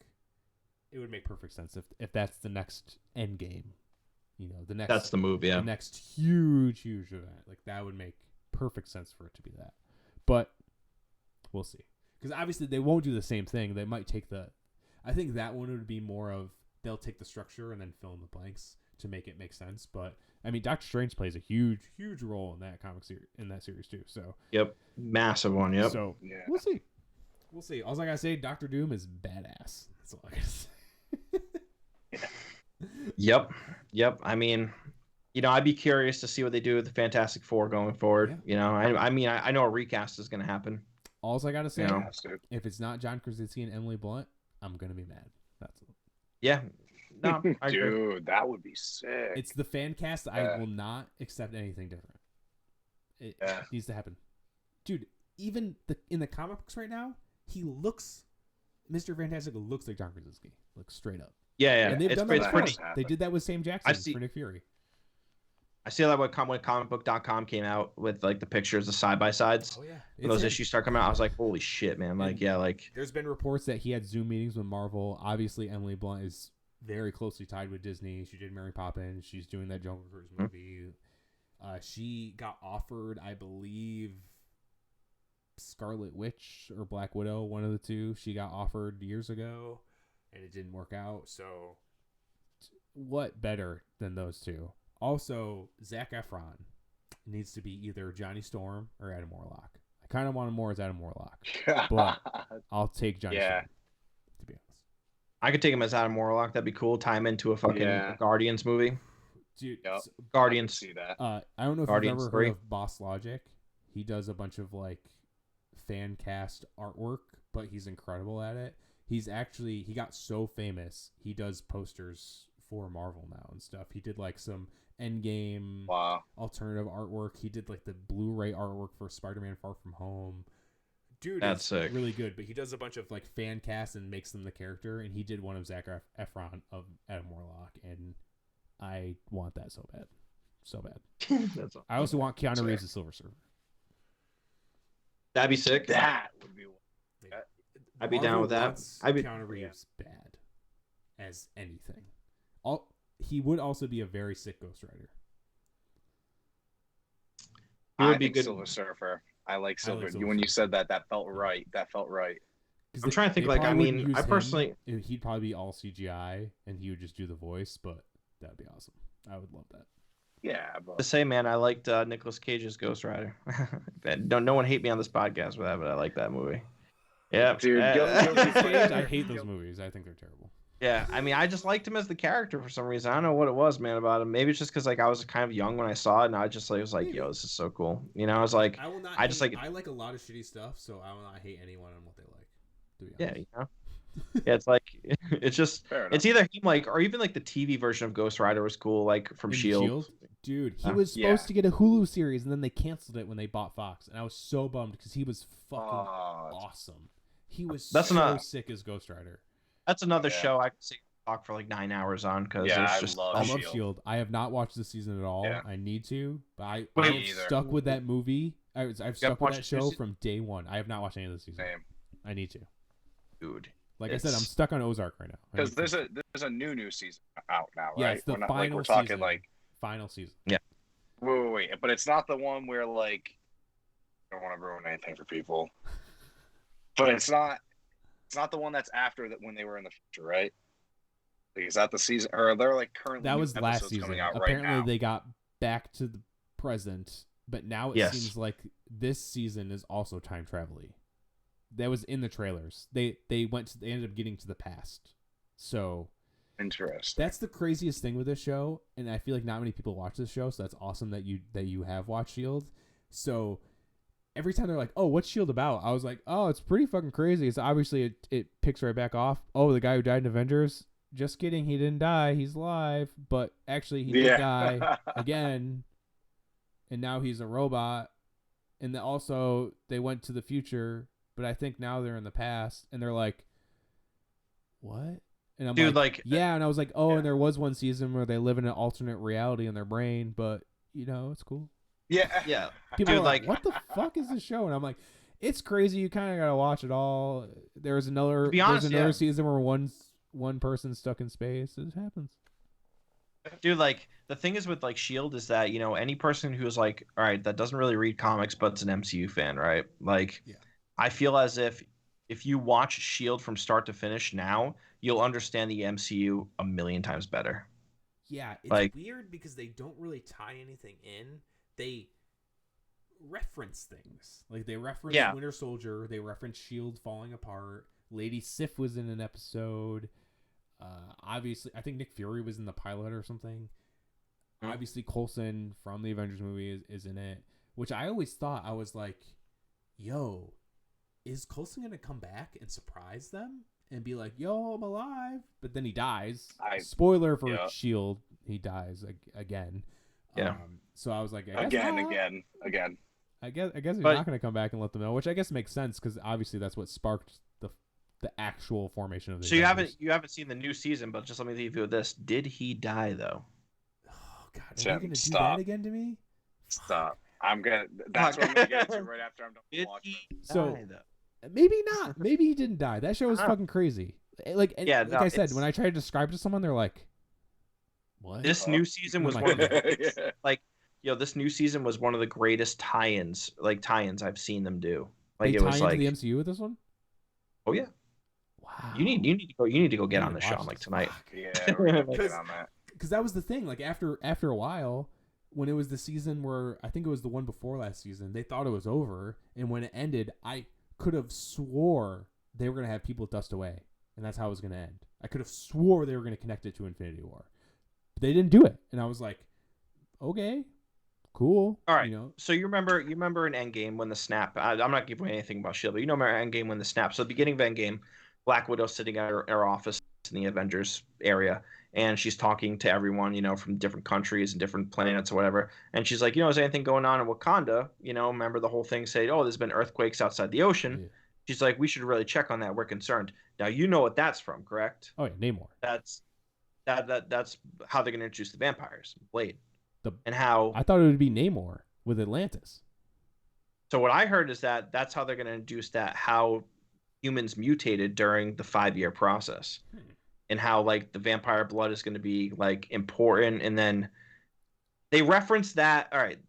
it would make perfect sense if that's the next end game. You know, the next that's the move, yeah. The next huge event. Like that would make perfect sense for it to be that. But we'll see. Because obviously they won't do the same thing. They might take I think that one would be more of they'll take the structure and then fill in the blanks to make it make sense. But I mean, Doctor Strange plays a huge role in that comic series, too. So yep, massive one. Yep. So we'll see. All I gotta say, Doctor Doom is badass. That's all I gotta say. Yep. I mean, I'd be curious to see what they do with the Fantastic Four going forward. Yeah. I mean, I know a recast is gonna happen. All I gotta say, if it's not John Krasinski and Emily Blunt, I'm gonna be mad. That's it. Yeah. No, dude, that would be sick. It's the fan cast. I will not accept anything different. It needs to happen. Dude, even in the comic books right now, Mr. Fantastic looks like John Krasinski. Like straight up. Yeah. And they've done that pretty. They did that with Sam Jackson for Nick Fury. I see that when comicbook.com came out with like the pictures, the side-by-sides. Oh, yeah. When those issues start coming out, I was like, holy shit, man. Like, there's been reports that he had Zoom meetings with Marvel. Obviously, Emily Blunt is very closely tied with Disney. She did Mary Poppins. She's doing that Jungle Cruise movie. She got offered, I believe, Scarlet Witch or Black Widow, one of the two. She got offered years ago, and it didn't work out. So, what better than those two? Also, Zac Efron needs to be either Johnny Storm or Adam Warlock. I kind of want him more as Adam Warlock, but I'll take Johnny Storm, to be honest. I could take him as Adam Warlock. That'd be cool. Tie him into a fucking Guardians movie. Dude, Guardians. See that. I don't know if Guardians you've ever heard of Boss Logic. He does a bunch of like fan cast artwork, but he's incredible at it. He got so famous. He does posters for Marvel now and stuff. He did like some Endgame alternative artwork. He did like the Blu-ray artwork for Spider-Man Far From Home. Dude, that's sick. Really good. But he does a bunch of like fan casts and makes them the character. And he did one of Zac Efron of Adam Warlock, and I want that so bad, That's I also want Keanu Reeves as Silver Surfer. That'd be sick. That would be. I'd be down with that. Keanu Reeves bad as anything. He would also be a very sick Ghost Rider. He would be good. Silver Surfer. I like Silver. When you said that felt right. I'm trying to think. Like, I mean, I personally, he'd probably be all CGI, and he would just do the voice. But that'd be awesome. I would love that. Yeah, but to say, man, I liked Nicolas Cage's Ghost Rider. No one hate me on this podcast for that, but I like that movie. Yeah, dude. I hate those movies. I think they're terrible. Yeah, I mean, I just liked him as the character for some reason. I don't know what it was, man, about him. Maybe it's just because like I was kind of young when I saw it, and I just like was like, "Yo, this is so cool." I was like, I like a lot of shitty stuff, so I will not hate anyone on what they like. To be honest. Yeah, it's like it's just it's either him like or even like the TV version of Ghost Rider was cool, like from Shield. Dude, he was supposed to get a Hulu series, and then they canceled it when they bought Fox, and I was so bummed because he was fucking awesome. He was sick as Ghost Rider. That's another show I could talk for like 9 hours on because I love Shield. I have not watched the season at all. I need to, but I'm stuck with that movie. I've stuck with that show from day one. I have not watched any of the season. Same. I need to. Dude. Like I said, I'm stuck on Ozark right now. Because there's a new season out now, right? Yeah, it's the final we're season. Talking like final season. Yeah. Wait, but it's not the one where like I don't want to ruin anything for people. But it's not the one that's after that when they were in the future, right? Like, is that the season or they're like currently that was last season. Coming out apparently right now. They got back to the present, but now it seems like this season is also time travel-y. That was in the trailers. They ended up getting to the past. So Interesting. That's the craziest thing with this show, and I feel like not many people watch this show, so that's awesome that you have watched Shield. So every time they're like, "Oh, what's Shield about?" I was like, "Oh, it's pretty fucking crazy." It's obviously it picks right back off. Oh, the guy who died in Avengers. Just kidding, he didn't die. He's alive, but actually he did die again, and now he's a robot. And also they went to the future, but I think now they're in the past, and they're like, "What?" And I'm like, yeah, and I was like, oh, and there was one season where they live in an alternate reality in their brain, but it's cool. Yeah. People are like, what the fuck is this show? And I'm like, it's crazy. You kind of gotta watch it all. There's another season where one person's stuck in space. It happens. Dude, like the thing is with like Shield is that any person who's like, all right, that doesn't really read comics but it's an MCU fan, right? Like, I feel as if you watch Shield from start to finish now, you'll understand the MCU a million times better. Yeah, it's weird because they don't really tie anything in. They reference things. Like they reference Winter Soldier, they reference Shield falling apart. Lady Sif was in an episode. Obviously, I think Nick Fury was in the pilot or something. Mm-hmm. Obviously, Coulson from the Avengers movie is in it, which I always thought, I was like, yo, is Coulson going to come back and surprise them and be like, yo, I'm alive? But then he dies. Spoiler for Shield, he dies again. Yeah. So I was like, again. I guess he's not going to come back and let them know, which I guess makes sense because obviously that's what sparked the actual formation of the. So Avengers. you haven't seen the new season, but just let me leave you with this: did he die though? Oh God, are you going to do that again to me? Stop! I'm gonna. That's what I'm gonna get to right after I'm done watching. So maybe not. Maybe he didn't die. That show was fucking crazy. Like I said, when I try to describe it to someone, they're like, "What?" This new season was one of the this new season was one of the greatest tie-ins I've seen them do. Like it was like the MCU with this one. Oh yeah. Wow. You need to go get on the show like tonight. Yeah, we're gonna get on that. Because that was the thing. Like after a while, when it was the season where I think it was the one before last season, they thought it was over, and when it ended, I could have swore they were gonna have people dust away, and that's how it was gonna end. I could have swore they were gonna connect it to Infinity War, but they didn't do it, and I was like, okay, cool. All right. So you remember in Endgame when the snap? I'm not giving away anything about Shield, but remember Endgame when the snap. So the beginning of Endgame, Black Widow sitting at her office in the Avengers area, and she's talking to everyone, from different countries and different planets or whatever. And she's like, is anything going on in Wakanda? Remember the whole thing saying, oh, there's been earthquakes outside the ocean. Yeah. She's like, we should really check on that. We're concerned. Now you know what that's from, correct? Oh yeah, Namor. That's how they're going to introduce the vampires, Blade. And how I thought it would be Namor with Atlantis. So what I heard is that's how they're going to introduce that, how humans mutated during the 5-year process, and how like the vampire blood is going to be like important. And then they reference that. All right,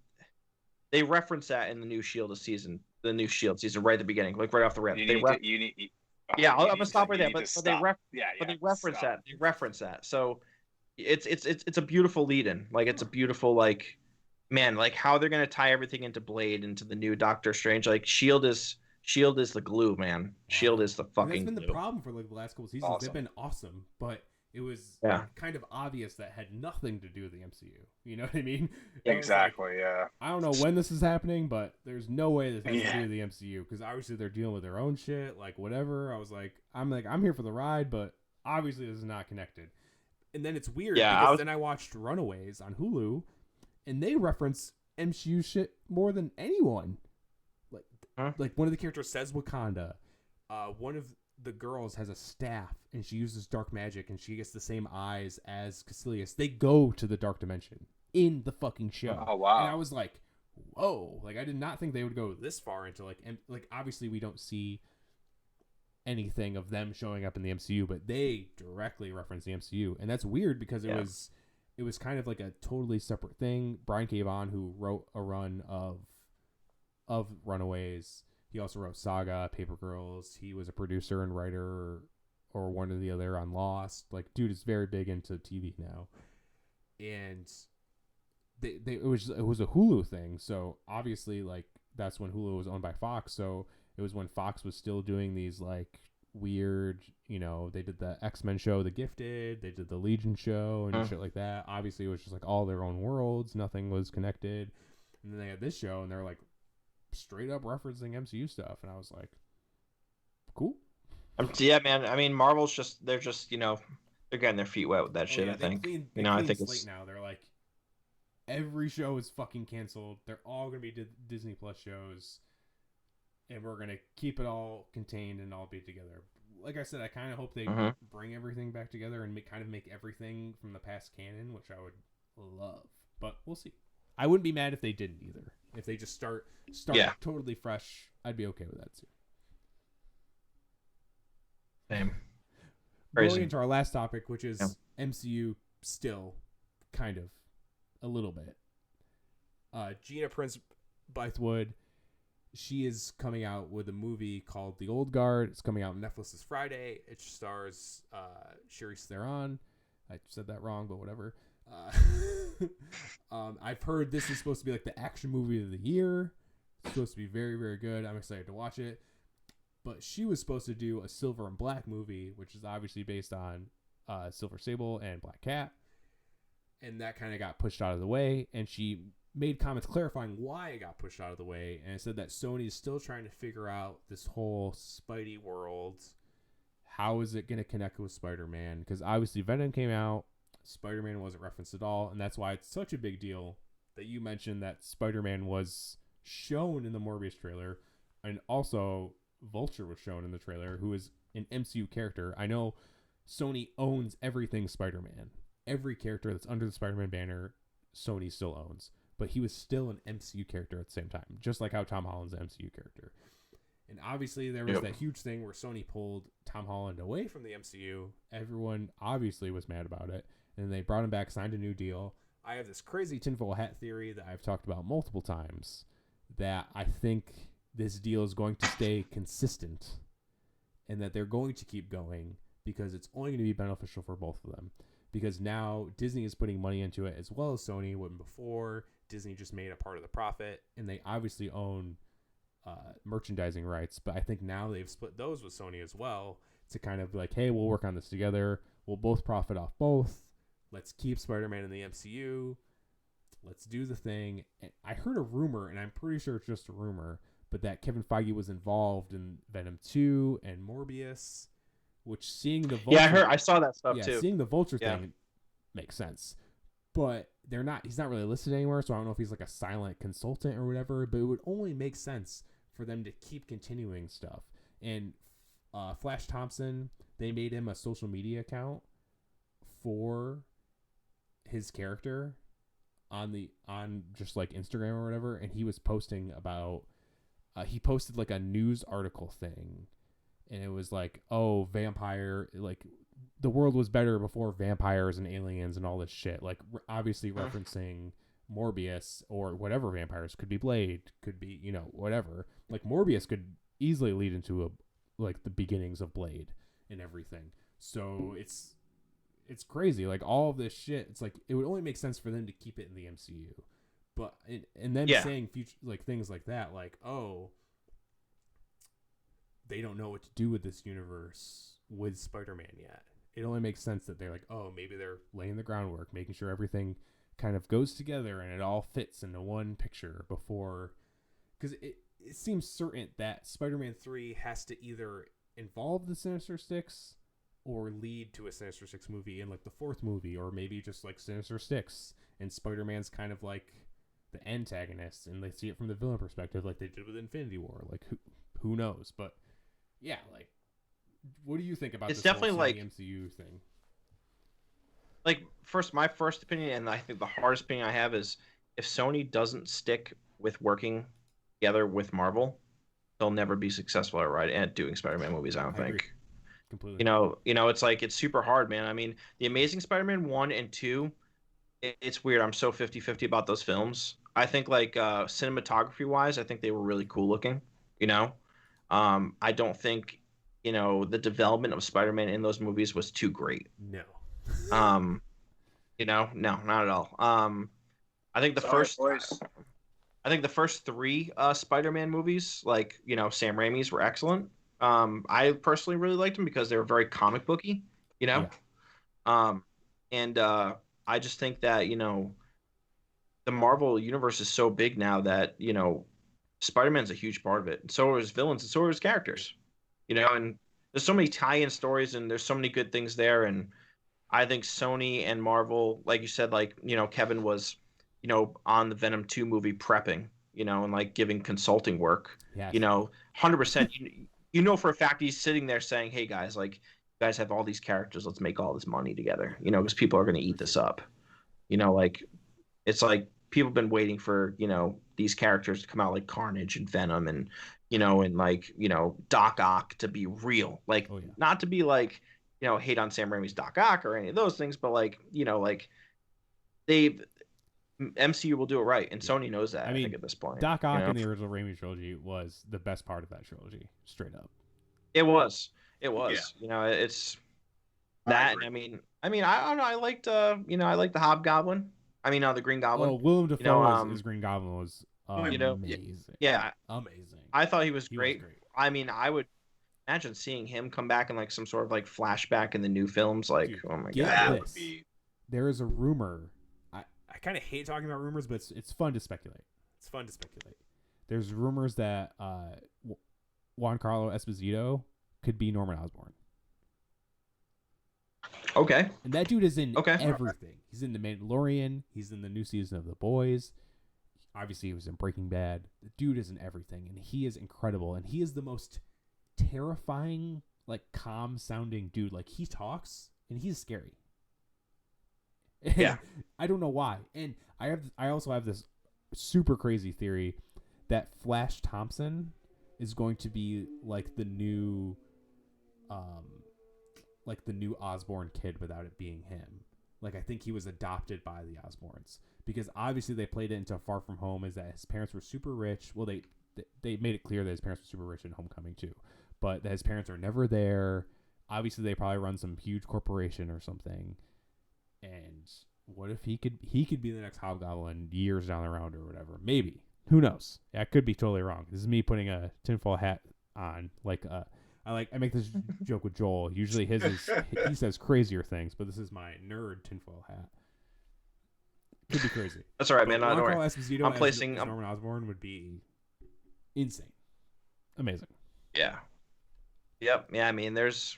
they reference that in the new Shield season right at the beginning, like right off the rip. I'm gonna stop right there. But they reference that. They reference that. So it's a beautiful lead-in. Like it's a beautiful like, man, like how they're gonna tie everything into Blade, into the new Doctor Strange. Like Shield is the glue, man. Wow. Shield is the fucking. That's been the problem for like the last couple seasons. Awesome. They've been awesome, but it was kind of obvious that had nothing to do with the MCU. You know what I mean? Exactly. Yeah. I don't know when this is happening, but there's no way this has to do with the MCU because obviously they're dealing with their own shit, like whatever. I'm here for the ride, but obviously this is not connected. And then it's weird because then I watched Runaways on Hulu, and they reference MCU shit more than anyone. Like one of the characters says Wakanda. One of the girls has a staff, and she uses dark magic, and she gets the same eyes as Caecilius. They go to the dark dimension in the fucking show. Oh wow! And I was like, whoa! Like I did not think they would go this far into like obviously we don't see anything of them showing up in the MCU, but they directly reference the MCU, and that's weird because it was kind of like a totally separate thing. Brian K. Vaughan, who wrote a run of Runaways, he also wrote Saga, Paper Girls. He was a producer and writer or one or the other on Lost. Like, dude is very big into TV now, and it was a Hulu thing. So obviously, like that's when Hulu was owned by Fox. So it was when Fox was still doing these like weird, they did the X-Men show, The Gifted, they did the Legion show and shit like that. Obviously, it was just like all their own worlds. Nothing was connected. And then they had this show, and they're like straight up referencing MCU stuff. And I was like, cool. Yeah, man. I mean, Marvel's they're getting their feet wet with that shit. Yeah, I think. I think it's now. They're like, every show is fucking canceled. They're all gonna be Disney Plus shows, and we're gonna keep it all contained and all be together. Like I said, I kind of hope they bring everything back together and make everything from the past canon, which I would love. But we'll see. I wouldn't be mad if they didn't either. If they just start totally fresh, I'd be okay with that too. Same. Going into our last topic, which is MCU still, kind of, a little bit. Gina Prince Bythewood, she is coming out with a movie called The Old Guard. It's coming out on Netflix this Friday. It stars Charlize Theron. I said that wrong, but whatever. I've heard this is supposed to be like the action movie of the year. It's supposed to be very, very good. I'm excited to watch it. But she was supposed to do a Silver and Black movie, which is obviously based on Silver Sable and Black Cat. And that kind of got pushed out of the way. And she made comments clarifying why it got pushed out of the way. And it said that Sony is still trying to figure out this whole Spidey world. How is it going to connect with Spider-Man? Because obviously Venom came out. Spider-Man wasn't referenced at all. And that's why it's such a big deal that you mentioned that Spider-Man was shown in the Morbius trailer. And also Vulture was shown in the trailer, who is an MCU character. I know Sony owns everything Spider-Man. Every character that's under the Spider-Man banner, Sony still owns. But he was still an MCU character at the same time, just like how Tom Holland's an MCU character. And obviously there was that huge thing where Sony pulled Tom Holland away from the MCU. Everyone obviously was mad about it. And they brought him back, signed a new deal. I have this crazy tinfoil hat theory that I've talked about multiple times, that I think this deal is going to stay consistent and that they're going to keep going because it's only going to be beneficial for both of them. Because now Disney is putting money into it as well as Sony, when before Disney just made a part of the profit, and they obviously own merchandising rights. But I think now they've split those with Sony as well to kind of like, hey, we'll work on this together. We'll both profit off both. Let's keep Spider-Man in the MCU. Let's do the thing. And I heard a rumor, and I'm pretty sure it's just a rumor, but that Kevin Feige was involved in Venom 2 and Morbius. Which seeing the Vulture, I saw that stuff too. Seeing the Vulture thing makes sense, but he's not really listed anywhere, so I don't know if he's like a silent consultant or whatever. But it would only make sense for them to keep continuing stuff. And Flash Thompson, they made him a social media account for his character on just like Instagram or whatever, and he was posting about he posted like a news article thing. And it was like, oh, vampire, like the world was better before vampires and aliens and all this shit. Like obviously referencing Morbius or whatever vampires. Could be Blade, could be, whatever. Like Morbius could easily lead into the beginnings of Blade and everything. So it's crazy. Like all of this shit, it's like it would only make sense for them to keep it in the MCU. But and then saying future like things like that, like, oh, they don't know what to do with this universe with Spider-Man yet. It only makes sense that they're like, oh, maybe they're laying the groundwork, making sure everything kind of goes together and it all fits into one picture before. Because it seems certain that Spider-Man 3 has to either involve the Sinister Six or lead to a Sinister Six movie in like the fourth movie, or maybe just like Sinister Six and Spider-Man's kind of like the antagonist and they see it from the villain perspective like they did with Infinity War. Like who knows? But yeah, like, what do you think about it's this definitely whole like MCU thing? Like, my first opinion, and I think the hardest opinion I have, is if Sony doesn't stick with working together with Marvel, they'll never be successful at doing Spider-Man movies. I don't think. Agree. Completely. It's like it's super hard, man. I mean, the Amazing Spider-Man 1 and 2, it's weird. I'm so 50-50 about those films. I think like cinematography wise, I think they were really cool looking. I don't think, the development of Spider-Man in those movies was too great. No. No, not at all. I think the first three Spider-Man movies, like, Sam Raimi's, were excellent. I personally really liked them because they were very comic booky, you know. Yeah. And I just think that the Marvel universe is so big now that Spider-Man's a huge part of it, and so are his villains, and so are his characters, and there's so many tie-in stories, and there's so many good things there, and I think Sony and Marvel, like you said, like Kevin was, on the Venom 2 movie prepping, and like giving consulting work, Yes. 100%. You know for a fact he's sitting there saying, "Hey guys, like you guys have all these characters, let's make all this money together," because people are going to eat this up, like it's like people have been waiting for these characters to come out like Carnage and Venom and and like Doc Ock to be real, like not to be like hate on Sam Raimi's Doc Ock or any of those things, but like like MCU will do it right, and Sony knows that. I think at this point, Doc Ock in the original Raimi trilogy was the best part of that trilogy, straight up. It was. It's that. I mean, I don't know. I liked I liked the Hobgoblin. I mean, the Green Goblin. Oh, Willem Dafoe as Green Goblin was amazing. Yeah, amazing. I thought he was great. I mean, I would imagine seeing him come back in like some sort of like flashback in the new films. Like, dude, oh my god, there is a rumor. I kind of hate talking about rumors, but it's fun to speculate. There's rumors that Giancarlo Esposito could be Norman Osborn. Okay. And that dude is in everything. He's in The Mandalorian. He's in the new season of The Boys. Obviously, he was in Breaking Bad. The dude is in everything, and he is incredible. And he is the most terrifying, like, calm-sounding dude. Like, he talks, and he's scary. And yeah. I don't know why. And I also have this super crazy theory that Flash Thompson is going to be like the new Osborn kid without it being him. Like, I think he was adopted by the Osborns because obviously they played it into Far From Home is that his parents were super rich. Well, they made it clear that his parents were super rich in Homecoming too, but that his parents are never there. Obviously, they probably run some huge corporation or something. And what if he could be the next Hobgoblin years down the road or whatever? Maybe. Who knows? I could be totally wrong. This is me putting a tinfoil hat on. I make this joke with Joel. Usually his is he says crazier things, but this is my nerd tinfoil hat. Could be crazy. That's all right, man. Don't worry. I'm placing Norman Osborn would be insane, amazing. Yeah. Yep. Yeah. I mean, there's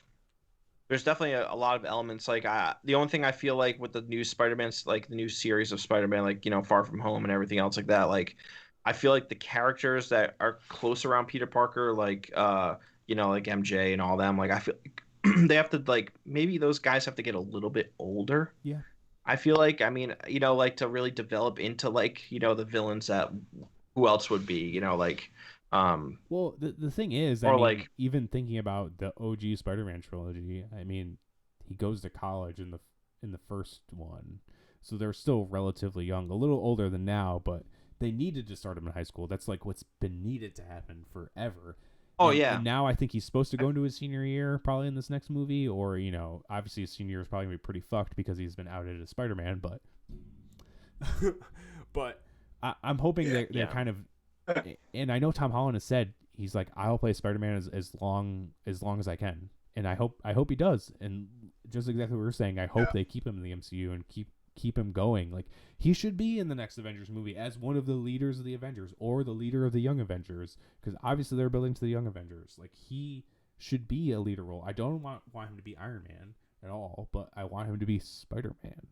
definitely a lot of elements. Like the only thing I feel like with the new Spider-Man, like the new series of Spider-Man, like Far From Home and everything else like that, like I feel like the characters that are close around Peter Parker, like like MJ and all them, like I feel like they have to like maybe those guys have to get a little bit older. Yeah. I feel like like to really develop into like the villains that who else would be like. Well, the thing is, I mean, even thinking about the OG Spider-Man trilogy, I mean, he goes to college in the first one, so they're still relatively young, a little older than now, but they needed to start him in high school. That's like what's been needed to happen forever. Oh, and, yeah. And now I think he's supposed to go into his senior year, probably in this next movie, or obviously his senior year is probably gonna be pretty fucked because he's been outed as Spider-Man, but but I'm hoping they're kind of. And I know Tom Holland has said he's like, I'll play Spider-Man as long as I can, and I hope he does. And just exactly what we're saying, I hope they keep him in the MCU and keep him going. Like, he should be in the next Avengers movie as one of the leaders of the Avengers or the leader of the Young Avengers, because obviously they're building to the Young Avengers. Like, he should be a leader role. I don't want him to be Iron Man at all, but I want him to be Spider-Man,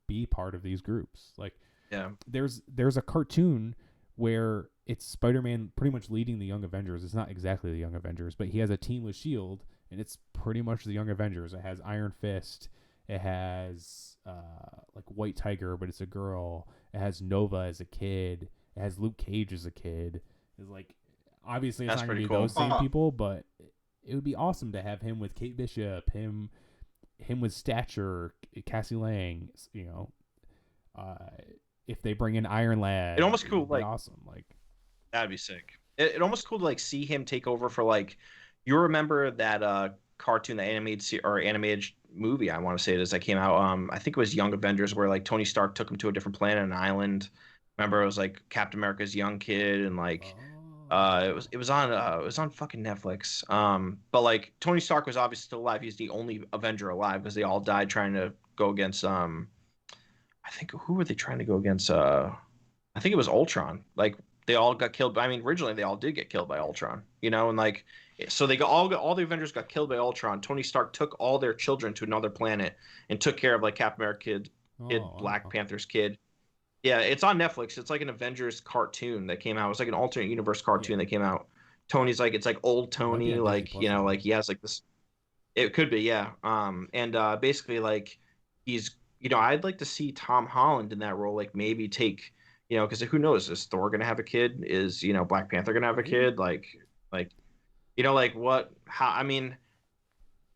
be part of these groups. Like, yeah, there's a cartoon where it's Spider-Man pretty much leading the Young Avengers. It's not exactly the Young Avengers, but he has a team with S.H.I.E.L.D., and it's pretty much the Young Avengers. It has Iron Fist. It has like White Tiger, but it's a girl. It has Nova as a kid. It has Luke Cage as a kid. It's like, obviously it's not going to be those same people, but it would be awesome to have him with Kate Bishop, him with Stature, Cassie Lang, if they bring in Iron Lad, it almost cool, like awesome, like that'd be sick. It almost cool to like see him take over for like, you remember that cartoon, the animated movie, I want to say it is, that came out. I think it was Young Avengers, where like Tony Stark took him to a different planet, an island. Remember, it was like Captain America's young kid, and like it was on fucking Netflix. But like Tony Stark was obviously still alive. He's the only Avenger alive because they all died trying to go against I think who were they trying to go against? I think it was Ultron. Like they all got killed. I mean, originally they all did get killed by Ultron, and like so they got all the Avengers got killed by Ultron. Tony Stark took all their children to another planet and took care of like Captain America kid, Black Panther's kid. Yeah, it's on Netflix. It's like an Avengers cartoon that came out. It's like an alternate universe cartoon that came out. Tony's like it's like old Tony, like like he has like this. It could be, yeah. And basically like he's I'd like to see Tom Holland in that role, like maybe take because who knows, is Thor gonna have a kid? Is Black Panther gonna have a kid? Like like what? How? I mean,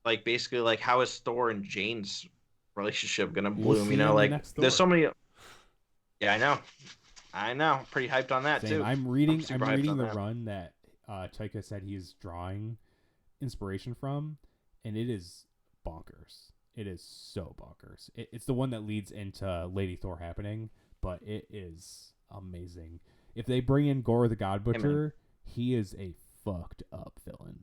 like basically like how is Thor and Jane's relationship gonna bloom? Like there's so many. Yeah, I know. Pretty hyped on that too. I'm reading the run that Taika said he's drawing inspiration from, and it is bonkers. It is so bonkers. It's the one that leads into Lady Thor happening, but it is amazing. If they bring in Gore the God Butcher, he is a fucked up villain.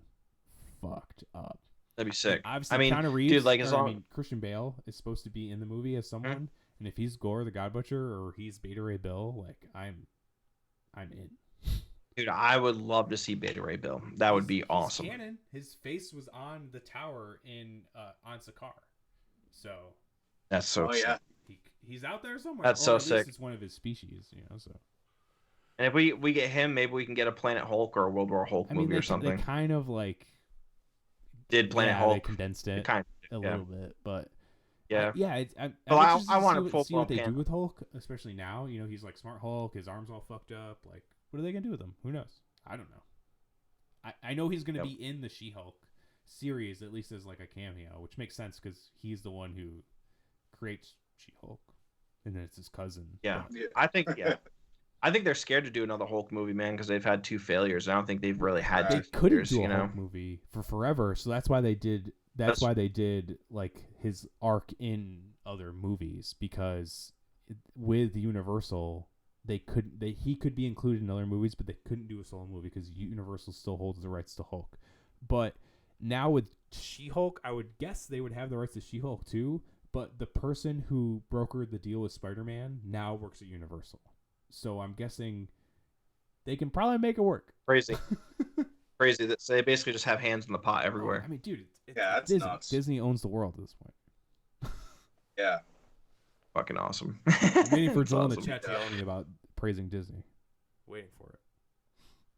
Fucked up. That'd be sick. Obviously, Keanu Reeves, dude, like Christian Bale is supposed to be in the movie as someone. Mm-hmm. And if he's Gore the God Butcher or he's Beta Ray Bill, like I'm in. Dude, I would love to see Beta Ray Bill. That would be awesome. Canon. His face was on the tower on Sakaar, so that's so sick. Yeah. He's out there somewhere. That's so sick. It's one of his species, So. And if we get him, maybe we can get a Planet Hulk or a World War Hulk movie or something. They kind of like did Planet Hulk. They condensed it a little bit, but. Yeah, I want to see what they do with Hulk, especially now. He's like Smart Hulk. His arm's all fucked up. Like, what are they gonna do with him? Who knows? I don't know. I know he's gonna be in the She-Hulk series, at least as like a cameo, which makes sense because he's the one who creates She-Hulk, and then it's his cousin. Yeah, I think they're scared to do another Hulk movie, man, because they've had 2 failures. I don't think they've really had. They couldn't do a Hulk movie for forever, so that's why they did. That's why they did like his arc in other movies, because with Universal he could be included in other movies, but they couldn't do a solo movie because Universal still holds the rights to Hulk. But now with She-Hulk, I would guess they would have the rights to She-Hulk too, but the person who brokered the deal with Spider-Man now works at Universal. So I'm guessing they can probably make it work. Crazy. Crazy that they basically just have hands in the pot everywhere. I mean, dude, it's Disney. Nuts. Disney owns the world at this point. Yeah, fucking awesome. I'm waiting for Joel in the chat to tell me about praising Disney. Waiting for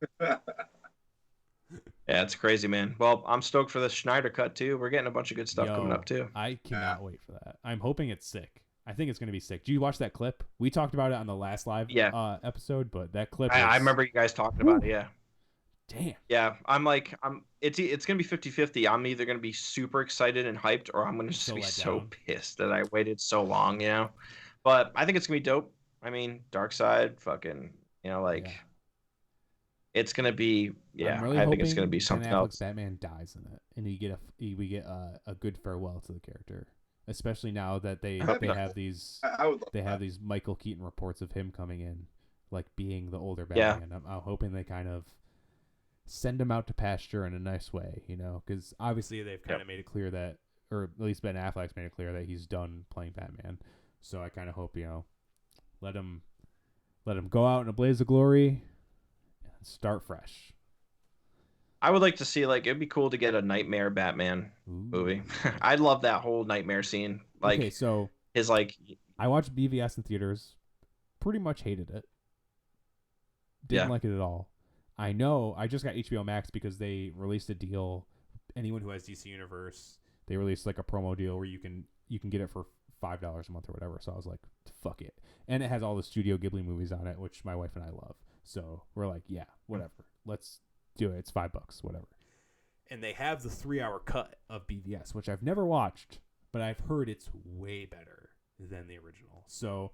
it. Yeah, it's crazy, man. Well, I'm stoked for the Schneider cut too. We're getting a bunch of good stuff coming up too. I cannot wait for that. I'm hoping it's sick. I think it's going to be sick. Did you watch that clip? We talked about it on the last live episode, but that clip. I remember you guys talking about it. Yeah. Damn. Yeah, it's gonna be 50-50. I'm either gonna be super excited and hyped, or I'm gonna just be so pissed that I waited so long, But I think it's gonna be dope. I mean, Darkseid, fucking, it's gonna be. Yeah, really I think it's gonna be something else. Batman dies in it, and we get a good farewell to the character, especially now that they have these these Michael Keaton reports of him coming in, like being the older Batman. Yeah. I'm hoping they kind of send him out to pasture in a nice way, because obviously they've kind of made it clear that, or at least Ben Affleck's made it clear that he's done playing Batman. So I kind of hope, let him go out in a blaze of glory and start fresh. I would like to see, it'd be cool to get a Nightmare Batman movie. I'd love that whole nightmare scene. Okay, so his I watched BVS in theaters, pretty much hated it. Didn't like it at all. I know. I just got HBO Max because they released a deal. Anyone who has DC Universe, they released like a promo deal where you can get it for $5 a month or whatever. So I was like, fuck it. And it has all the Studio Ghibli movies on it, which my wife and I love. So we're like, yeah, whatever. Let's do it. It's $5, whatever. And they have the 3-hour cut of BVS, which I've never watched, but I've heard it's way better than the original. So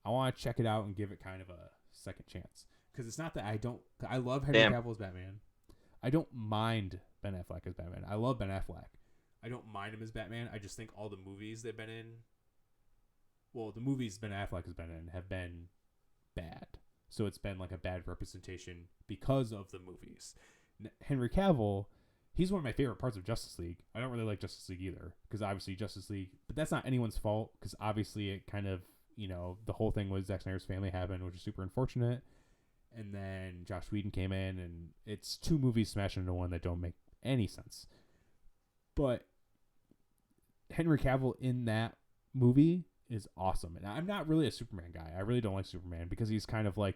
I want to check it out and give it kind of a second chance. Because it's not that I love Henry Cavill as Batman. I don't mind Ben Affleck as Batman. I love Ben Affleck. I don't mind him as Batman. I just think all the movies they've been in, the movies Ben Affleck has been in have been bad. so it's been like a bad representation because of the movies. Henry Cavill, he's one of my favorite parts of Justice League. I don't really like Justice League either, because obviously Justice League, but that's not anyone's fault, because obviously it kind of, the whole thing with Zack Snyder's family happened, which is super unfortunate. And then Josh Whedon came in, and it's two movies smashed into one that don't make any sense. But Henry Cavill in that movie is awesome. And I'm not really a Superman guy. I really don't like Superman because he's kind of like,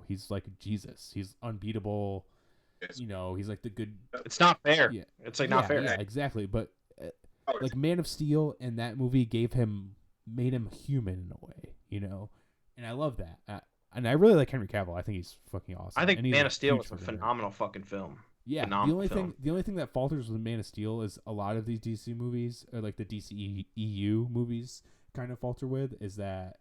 he's like Jesus. He's unbeatable. He's like the good. It's not fair. Yeah. It's like not fair. Yeah, exactly. But like Man of Steel in that movie made him human in a way, and I love that. And I really like Henry Cavill. I think he's fucking awesome. I think Man of Steel was a phenomenal fucking film. Yeah, the only thing that falters with Man of Steel is a lot of these DC movies, or like the DC EU movies, kind of falter with, is that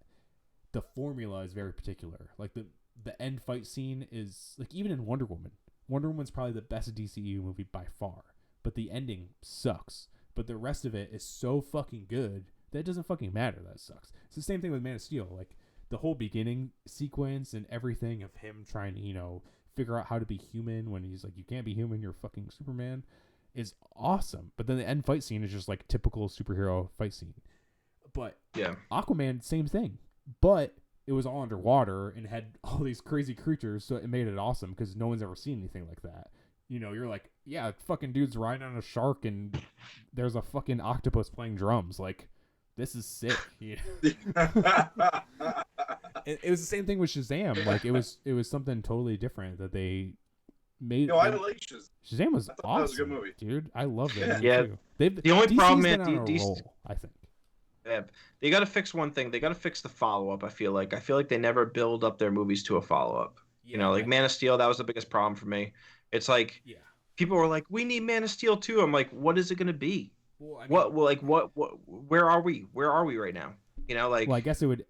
the formula is very particular. Like the end fight scene is like, even in Wonder Woman. Wonder Woman's probably the best DCEU movie by far, but the ending sucks. But the rest of it is so fucking good that it doesn't fucking matter that it sucks. It's the same thing with Man of Steel. Like the whole beginning sequence and everything of him trying to, figure out how to be human when he's like, you can't be human, you're fucking Superman, is awesome. But then the end fight scene is just like typical superhero fight scene. But yeah, Aquaman, same thing. But it was all underwater and had all these crazy creatures, so it made it awesome because no one's ever seen anything like that. You're like, yeah, fucking dude's riding on a shark and there's a fucking octopus playing drums. Like, this is sick. It was the same thing with Shazam. Like, it was something totally different that they made. I like Shazam. Shazam was awesome. That was a good movie, dude. I love that. Yeah. Too. The only problem is DC, I think. Yeah, they got to fix one thing. They got to fix the follow up. I feel like they never build up their movies to a follow up. Yeah, like Man of Steel, that was the biggest problem for me. It's like, people were like, we need Man of Steel too. I'm like, what is it going to be? Well, I mean, what, where are we? Where are we right now? Well, I guess it would.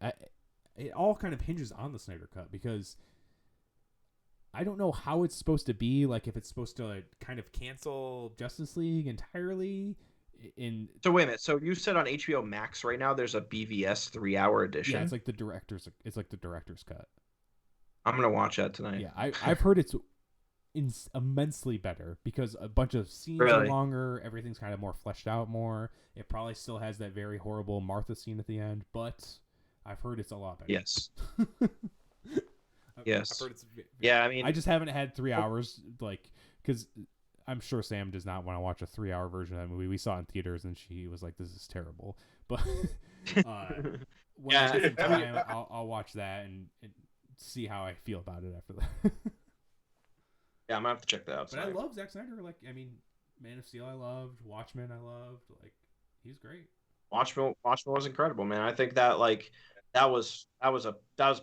It all kind of hinges on the Snyder Cut, because I don't know how it's supposed to be. Like, if it's supposed to kind of cancel Justice League entirely. So wait a minute. So you said on HBO Max right now there's a BVS 3-hour edition. Yeah, it's like the director's cut. I'm gonna watch that tonight. Yeah, I've heard it's immensely better because a bunch of scenes are longer. Everything's kind of more fleshed out more. It probably still has that very horrible Martha scene at the end, but I've heard it's a lot better. Yes. Yes. I've heard it's yeah, I mean, I just haven't had 3 hours, because I'm sure Sam does not want to watch a 3-hour version of that movie. We saw it in theaters, and she was like, "This is terrible." But when I get some time, I'll watch that and see how I feel about it after that. Yeah, I'm gonna have to check that out. But I love Zack Snyder. Man of Steel, I loved. Watchmen, I loved. He's great. Watchmen was incredible, man. I think that that was a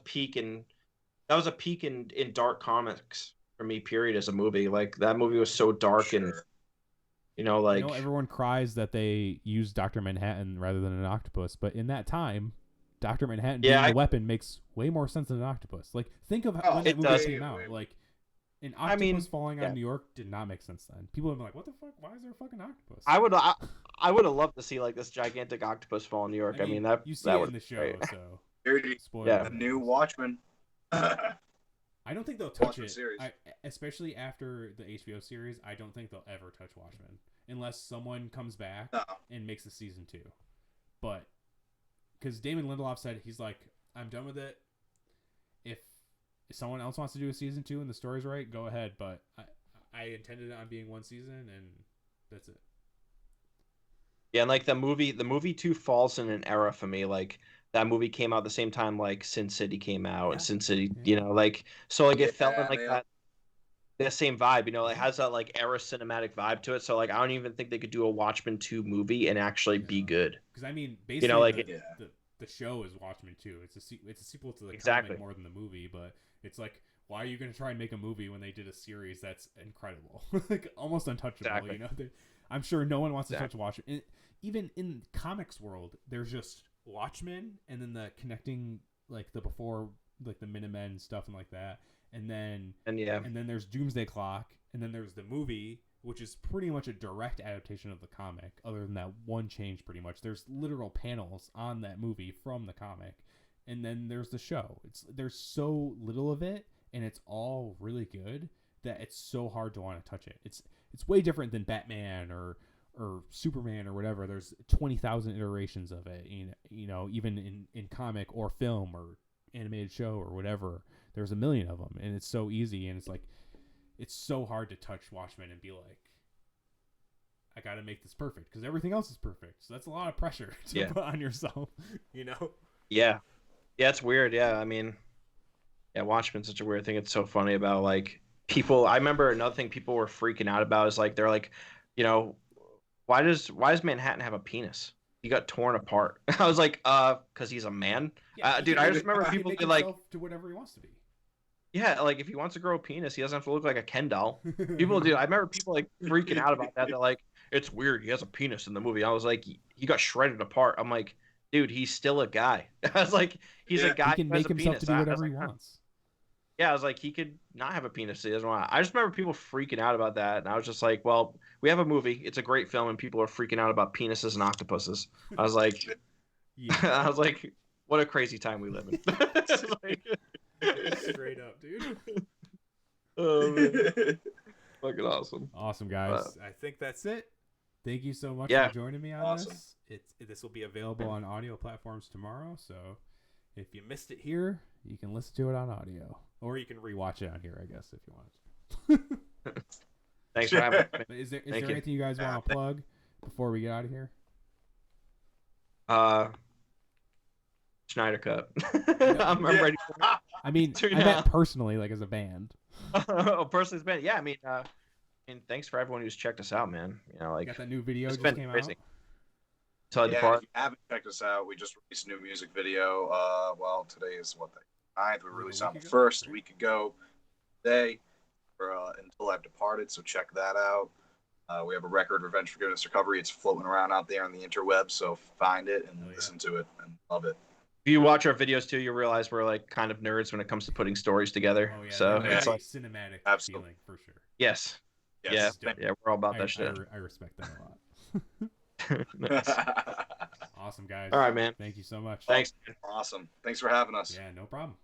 peak in dark comics for me, period, as a movie. Like, that movie was so dark. And everyone cries that they used Dr. Manhattan rather than an octopus, but in that time, Dr. Manhattan being the weapon makes way more sense than an octopus. Like, think of when that movie came out. Like, an octopus falling on New York did not make sense then. People have been like, what the fuck? Why is there a fucking octopus? I would have loved to see this gigantic octopus fall in New York. You see it in the show, so the new Watchmen. I don't think they'll touch it, especially after the HBO series. I don't think they'll ever touch Watchmen unless someone comes back and makes a season 2. But because Damon Lindelof said, he's like, I'm done with it. If someone else wants to do a season 2 and the story's right, go ahead. But I intended it on being one season, and that's it. Yeah, and the movie 2 falls in an era for me. Like, that movie came out at the same time Sin City came out, and Sin City, so it felt in that same vibe, it has that era cinematic vibe to it. So I don't even think they could do a Watchmen 2 movie and actually be good. Because basically the show is Watchmen 2. It's a sequel to the comic more than the movie, but it's like, why are you going to try and make a movie when they did a series that's incredible, almost untouchable? Exactly. I'm sure no one wants to touch Watchmen. Even in comics world, there's just Watchmen, and then the connecting the before the Minutemen stuff and that, and then there's Doomsday Clock, and then there's the movie, which is pretty much a direct adaptation of the comic, other than that one change. Pretty much there's literal panels on that movie from the comic, and then there's the show. There's so little of it, and it's all really good that it's so hard to want to touch it. It's way different than Batman or Superman or whatever. There's 20,000 iterations of it. You know, even in comic or film or animated show or whatever, there's a million of them, and it's so easy, and it's so hard to touch Watchmen and be like, I got to make this perfect because everything else is perfect. So that's a lot of pressure to put on yourself, you know? Yeah. Yeah, it's weird. Yeah, I mean, yeah, Watchmen's such a weird thing. It's so funny about like people. I remember another thing people were freaking out about is like they're like, you know, why does Manhattan have a penis? He got torn apart. I was like, because he's a man. Yeah, Dude, I just remember people be like, to whatever he wants to be. yeah, like if he wants to grow a penis, he doesn't have to look like a Ken doll. People do. I remember people like freaking out about that. They're like, it's weird. He has a penis in the movie. I was like, he got shredded apart. I'm like, dude, he's still a guy. I was like, he's a guy. He can make himself to do whatever he wants. Yeah, I was like, he could not have a penis. He doesn't want. I just remember people freaking out about that, and I was just like, well, we have a movie. It's a great film, and people are freaking out about penises and octopuses. I was like, I was like, what a crazy time we live in. Straight up, dude. Oh, man. Fucking awesome. Awesome, guys. I think that's it. Thank you so much for joining me on this. This will be available on audio platforms tomorrow, so if you missed it here, you can listen to it on audio. Or you can rewatch it on here, I guess, if you want. Thanks for having me. Is there anything you guys want to plug before we get out of here? Schneider Cut. I'm ready for it. I mean, I meant personally, like as a band. Personally as a band. Yeah, I mean, thanks for everyone who's checked us out, man. You know, like got that new video just came out. If you haven't checked us out, we just released a new music video. Well, today is what, the 9th. We released on the 1st, a week ago today, for Until I've Departed, so check that out. We have a record, Revenge, Forgiveness, Recovery. It's floating around out there on the interweb, so find it and listen to it and love it. If you watch our videos too, you realize we're like kind of nerds when it comes to putting stories together. Oh, yeah, so it's like cinematic feeling for sure. Yes. Yeah, we're all about that shit. I respect that a lot. Nice. Awesome, guys. All right, man. Thank you so much. Thanks. Awesome. Thanks for having us. Yeah, no problem.